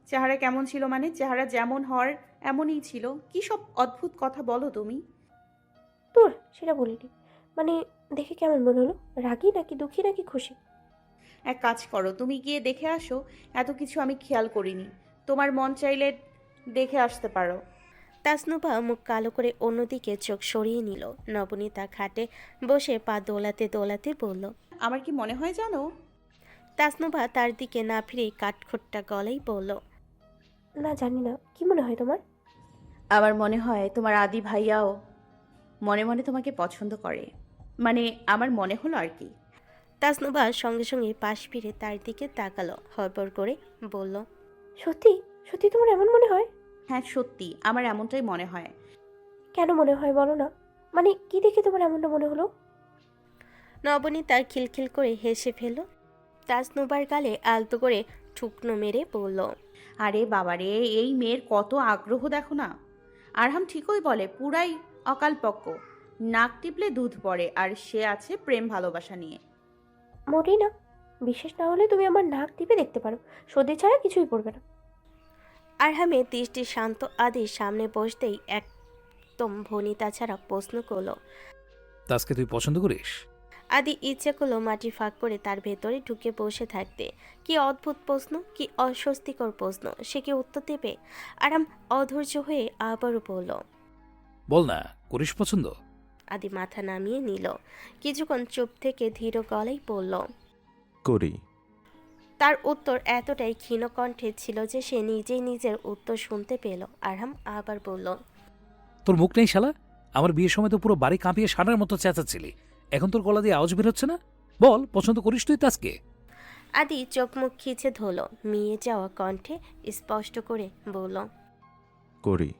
চেহারা কেমন ছিল মানে? চেহারা যেমন হওয়ার এমনই ছিল। কি সব অদ্ভুত কথা বলো তুমি। তোর সেটা বলিনি, মানে দেখে কেমন মনে হলো? রাগী নাকি দুঃখী নাকি খুশি? এক কাজ করো, তুমি গিয়ে দেখে আসো। এত কিছু আমি খেয়াল করিনি। তোমার মন চাইলে দেখে আসতে পারো। তাসনুভা মুখ কালো করে অন্যদিকে চোখ সরিয়ে নিল। নবনীতা খাটে বসে পা দোলাতে দোলাতে বলল, আমার কি মনে হয় জানো? তাসনুভা তার দিকে না ফিরে কাঠখোট্টা গলায় বলল, না জানি না, কি মনে হয় তোমার? আমার মনে হয় তোমার আদি ভাইয়াও মনে মনে তোমাকে পছন্দ করে। মানে আমার মনে হলো আর কি। তাসনুভা সঙ্গে সঙ্গে পাশ ফিরে তার দিকে তাকালো। হড়বড় করে বলল, সত্যি সত্যি তোমার এমন মনে হয়? হ্যাঁ সত্যি, আমার এমনটাই মনে হয়। কেন মনে হয় বলো না, মানে কি দেখে তোমার এমনটা মনে হলো? নবনীতা খিলখিল করে হেসে ফেলল। তাসনুভার গালে আলতো করে ঠুকনো মেরে বলল, আরে বাবারে, এই মেয়ের কত আগ্রহ দেখো না। আরহাম ঠিকই বলে, পুরাই অকালপক্ক। নাক টিপলে দুধ পড়ে, আর সে আছে প্রেম ভালোবাসা নিয়ে। মোটেই না। বিশেষ না হলে তুমি আমার নাক টিপে দেখতে পারো, সর্দি ছাড়া কিছুই পড়বে না। আরহামের দৃষ্টি শান্ত আদির সামনে বসতেই একদম ভনিতা ছাড়া প্রশ্ন করলো। তাসকে তুই পছন্দ করিস? আদি ইচ্ছে করলো মাটি ফাঁক করে তার ভেতরে ঢুকে বসে থাকতে। কি অদ্ভুত প্রশ্ন, কি অস্বস্তিকর প্রশ্ন। সে কি উত্তর দেবে? আরাম অধৈর্য হয়ে আবারও বলল, বল না, করিস পছন্দ? আদি মাথা নামিয়ে নিল। কিছুক্ষণ চুপ থেকে ধীর গলায় বলল, করি। তার উত্তর এতটাই ক্ষীণ কণ্ঠে ছিল যে সে নিজেই নিজের উত্তর শুনতে পেল। আরহাম আবার বলল, তোর মুখ নেই শালা? আমার বিয়ের সময় তো পুরো বাড়ি কাঁপিয়ে সারার মতো চেঁচাচ্ছিলি, এখন তোর গলা দিয়ে আওয়াজ বেরোচ্ছে না। বল, পছন্দ করিস তুই তাসকে? আদি চোখ মুখ খিচে ধরল। মিয়ে যাওয়া কণ্ঠে স্পষ্ট করে বলল, করি।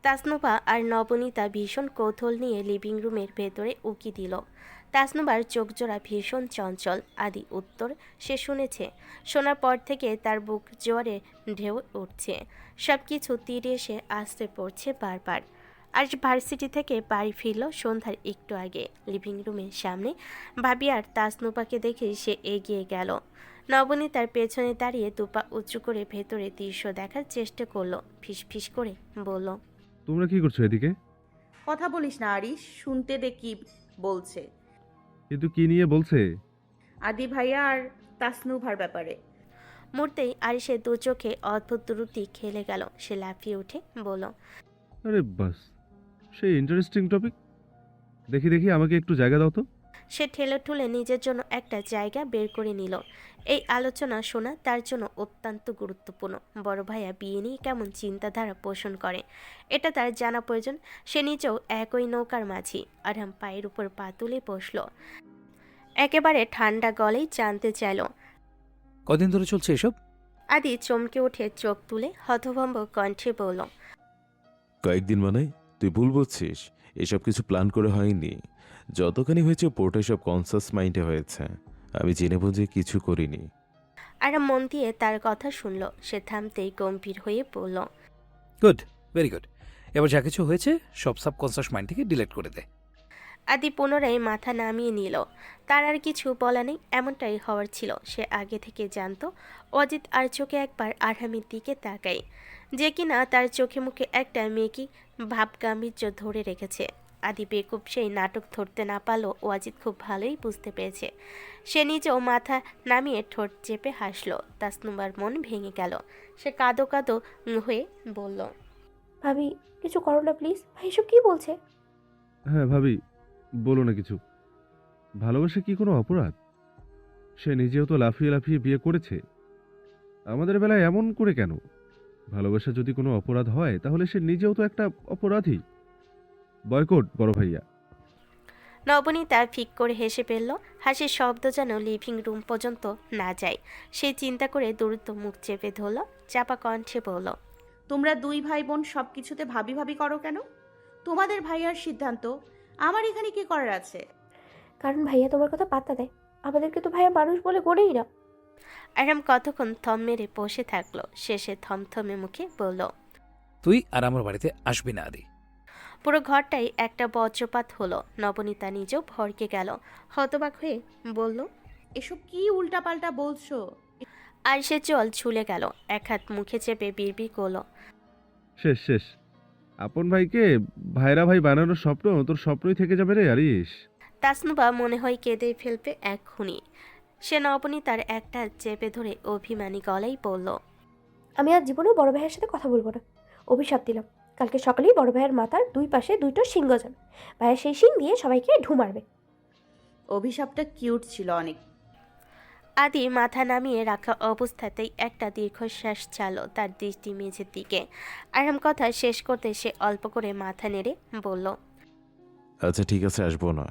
তাসনুভা আর নবনীতা ভীষণ কৌতূহল নিয়ে লিভিং রুমের ভেতরে উকি দিল। তাসনুভার চোখজোড়া ভীষণ চঞ্চল। আদি উত্তর সে শুনেছে। শোনার পর থেকে তার বুক জোয়ারে ঢেউ উঠছে। সব কিছু তীরে এসে আশ্রে পড়ছে বারবার। আজ ভার্সিটি থেকে বাড়ি ফিরল সন্ধ্যার একটু আগে। লিভিং রুমের সামনে ভাবি আর তাসনুভাকে দেখে সে এগিয়ে গেল। নবনীতার পেছনে দাঁড়িয়ে দুপা উঁচু করে ভেতরে দৃশ্য দেখার চেষ্টা করলো। ফিসফিস করে বলল, তোমরা কি করছো এদিকে? কথা বলিস না আরিশ, শুনতে দে কি বলছে। কিন্তু কি নিয়ে বলছে? আদি ভাইয়া আর তাসনুভার ব্যাপারে। মুহূর্তেই আরিশের দু চোখে অদ্ভুত দ্রুতি খেলে গেল। সে লাফিয়ে উঠে বলল, আরে বাস, সেই ইন্টারেস্টিং টপিক। দেখি দেখি, আমাকে একটু জায়গা দাও তো। সে ঠেলে ঠুলে নিজের জন্য একটা জায়গা বের করে নিল। এই আলোচনা শোনা তার জন্য অত্যন্ত গুরুত্বপূর্ণ। বড় ভাইয়া বিয়ে নিয়ে কেমন চিন্তাধারা পোষণ করে এটা তার জানা প্রয়োজন। সে নিজেও একই নৌকার মাঝি। আরহাম পায়ের উপর পা তুলে বসল। একেবারে ঠান্ডা গলেই জানতে চাইল, কদিন ধরে চলছে এসব? আদি চমকে উঠে চোখ তুলে হতভম্ব কণ্ঠে বলল, কয়েকদিন মানে? তুই ভুল বুঝছিস, এসব কিছু প্ল্যান করে হয়নি। যতখানি হয়েছে পোর্টা সব কনসাস মাইন্ডে হয়েছে। আমি জেনে বুঝে কিছু করিনি। আরহাম মন দিয়ে তার কথা শুনল। সে থামতেই গম্ভীর হয়ে বলল, গুড, ভেরি গুড। এবার যা কিছু হয়েছে সব সাবকনসিয়াস মাইন্ড থেকে ডিলিট করে দে। আদি পুনরায় মাথা নামিয়ে নিল। তার আর কিছু বলা নেই, এমনটাই হওয়ার ছিল। সে আগে থেকে জানতো। অজিত আর চোখে একবার আরহামের দিকে তাকায়, যে কিনা তার চোখে মুখে একটা মেকি ভাব গাম্ভীর্য ধরে রেখেছে। আদি বেকুব সেই নাটক ধরতে না পারলেও ওয়াজিদ খুব ভালোই বুঝতে পেরেছে। সে নিজেও মাথা নামিয়ে ঠোঁট চেপে হাসল। তাসনুমার মন ভেঙে গেল। সে কাঁদো কাঁদো হয়ে বলল, ভাবি কিছু করো না প্লিজ। ভাই এসব কি বলছে? হ্যাঁ ভাবি, বলো না কিছু। ভালোবাসা কি কোনো অপরাধ? সে নিজেও তো লাফিয়ে লাফিয়ে বিয়ে করেছে। আমাদের বেলায় এমন করে কেন? ভালোবাসা যদি কোনো অপরাধ হয় তাহলে সে নিজেও তো একটা অপরাধী। বয়কট বড় ভাইয়া। নবনীতা ফিক করে হেসে ফেলল। হাসির শব্দ যেন লিভিং রুম পর্যন্ত না যায়। সে চিন্তা করে দ্রুত মুখ চেপে ধরল। চাপা কণ্ঠে বলল, তোমরা দুই ভাই বোন সব কিছুতে ভাবি ভাবি করো কেন? তোমাদের ভাইয়ার সিদ্ধান্ত, আমার এখানে কি করার আছে? কারণ ভাইয়া তোমার কথা পাত্তা দেয়। আমাদেরকে তো ভাইয়া মানুষ বলে গড়েই না। আরহাম কতক্ষণ থম মেরে বসে থাকলো, শেষে থমথমে মুখে বলল, তুই আর আমার বাড়িতে আসবি না আদি। পুরো ঘরটাই একটা বজ্রপাত হলো। নবনীতা নিজেও ভড়কে গেল, হতবাক হয়ে বলল, এসব কি উল্টাপাল্টা বলছো? আর সে জল ছুলে গেল, এক হাত মুখে চেপে বিড়বিড় করলো, শেষ শেষ। আপন ভাইকে ভাইরা ভাই বানানোর স্বপ্ন তোর স্বপ্নই থেকে যাবে রে আরিস। তাসনুবা মনে হয় কেঁদেই ফেলবে এক্ষুনি। সে নবনীতার একটা চেপে ধরে অভিমানী গলায় বলল, আমি আজ জীবনেও বড় ভাইয়ের সাথে কথা বলবো না। অভিশাপ দিলাম, কালকে সকালেই বড় ভাইয়ের মাথার দুই পাশে দুইটো সিংহ যাবে। ভাইয়া সেই সিং দিয়ে সবাইকে ঢু মারবে। অভিশাপটা কিউট ছিল অনেক। আদি মাথা নামিয়ে রাখা অবস্থাতেই একটা দীর্ঘশ্বাস ছাড়ল তার দৃষ্টি মেঝের দিকে। আরাম কথা শেষ করতে সে অল্প করে মাথা নেড়ে বলল, আচ্ছা ঠিক আছে, আসবো না।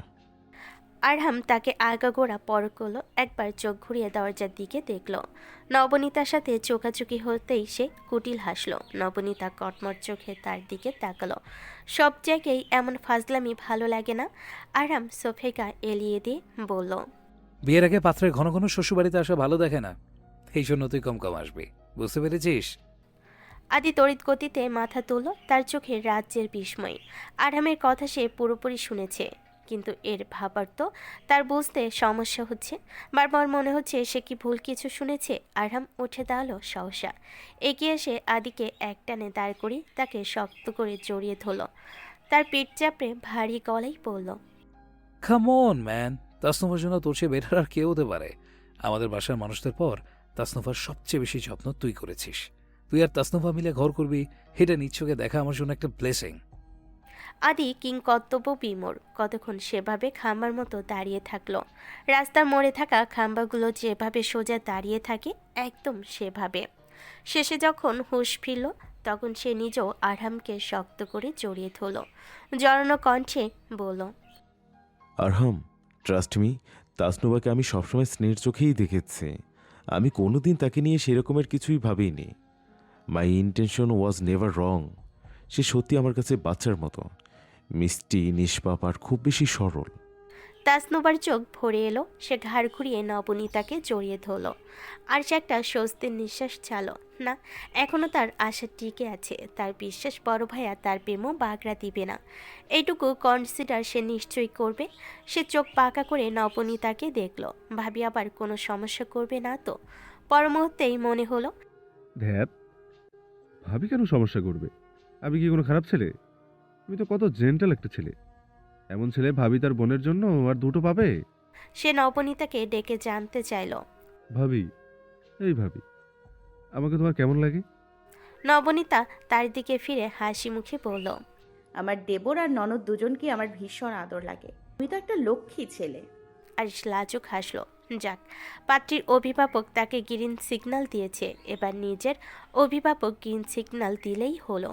আরহাম তাকে আগাগোড়া পরখ করলো, একবার চোখ ঘুরিয়ে দরজার দিকে দেখল। নবনীতার সাথে চোখাচোখি হতেই সে কুটিল হাসল। নবনীতা কটমট চোখে তার দিকে তাকালো। সব জায়গায় এমন ফাজলামি ভালো লাগে না। আরহাম সোফেগা এলিয়ে দিয়ে বলল, বিয়ের আগে পাত্রের ঘন ঘন শ্বশুরবাড়িতে আসা ভালো দেখে না, এই জন্য তুই কম কম আসবি, বুঝতে পেরেছিস? আদি তড়িৎ গতিতে মাথা তুলল, তার চোখে রাজ্যের বিস্ময়। আরহামের কথা সে পুরোপুরি শুনেছে, কিন্তু এর ভাবার্থ তার বুঝতে সমস্যা হচ্ছে। বারবার মনে হচ্ছে সে কি ভুল কিছু শুনেছে। আরহাম উঠে দাঁড়ালো সহসা, এগিয়ে এসে আদিকে একটানে দাঁড় করিয়ে তাকে শক্ত করে জড়িয়ে ধরল। তার পিঠ চাপড়ে ভারী গলায় বলল, কাম অন ম্যান, তাসনুফার জন্য তোর চেয়ে বেটার আর কে হতে পারে? আমাদের বাসার মানুষদের পর তাসনুফার সবচেয়ে বেশি যত্ন তুই করেছিস। তুই আর তাসনুফা মিলে ঘর করবি, এটা নিচ্ছকে দেখা আমার জন্য একটা ব্লেসিং। আদি কিংকর্তব্য বিমোর কতক্ষণ সেভাবে খাম্বার মতো দাঁড়িয়ে থাকলো। রাস্তার মোড়ে থাকা খাম্বাগুলো যেভাবে সোজা দাঁড়িয়ে থাকে একদম সেভাবে। শেষে যখন হুঁশ ফিরল তখন সে নিজেও আরহামকে শক্ত করে জড়িয়ে ধরল। জড়ানো কণ্ঠে বলল, আরহাম, ট্রাস্ট মি, তাসনুবাকে আমি সবসময় স্নেহের চোখেই দেখেছি। আমি কোনোদিন তাকে নিয়ে সেরকমের কিছুই ভাবিনি। মাই ইন্টেনশন ওয়াজ নেভার রং। সে সত্যি আমার কাছে বাচ্চার মতো, মিষ্টি, নিষ্পাপ আর খুব বেশি সরল। তাসনুবার চোখ ভরে এলো। সে ঘাড় ঘুরিয়ে নবনীতাকে জড়িয়ে ধরল। আর সে একটা স্বস্তির নিঃশ্বাস ছাড়ল। না, এখনও তার আশা টিকে আছে। তার বিশ্বাস বড় ভাইয়া তার প্রেমও বাগড়া দিবে না। এইটুকু কনসিডার সে নিশ্চয়ই করবে। সে চোখ পাকা করে নবনীতাকে দেখল, ভাবি আবার কোনো সমস্যা করবে না তো। পর মুহূর্তেই মনে হলো, ধ্যাত, ভাবি কেন সমস্যা করবে? আমি কি কোনো খারাপ ছেলে? আমি তো কত জেন্টাল একটা ছেলে। এমন ছেলে ভাবি তার বোনের জন্য আর দুটো পাবে? সে নবনীতাকে ডেকে জানতে চাইল, ভাবি, এই ভাবি, আমাকে তোমার কেমন লাগে? নবনীতা তার দিকে ফিরে হাসি মুখে বলল, আমার দেবর আর ননদ দুজনকে আমার ভীষণ আদর লাগে। তুই তো একটা লক্ষ্মী ছেলে। আর লাজুক হাসলো। যাক, পাত্রীর অভিভাবক তাকে গ্রিন সিগন্যাল দিয়েছে, এবার নিজের অভিভাবক গ্রিন সিগন্যাল দিলেই হলো।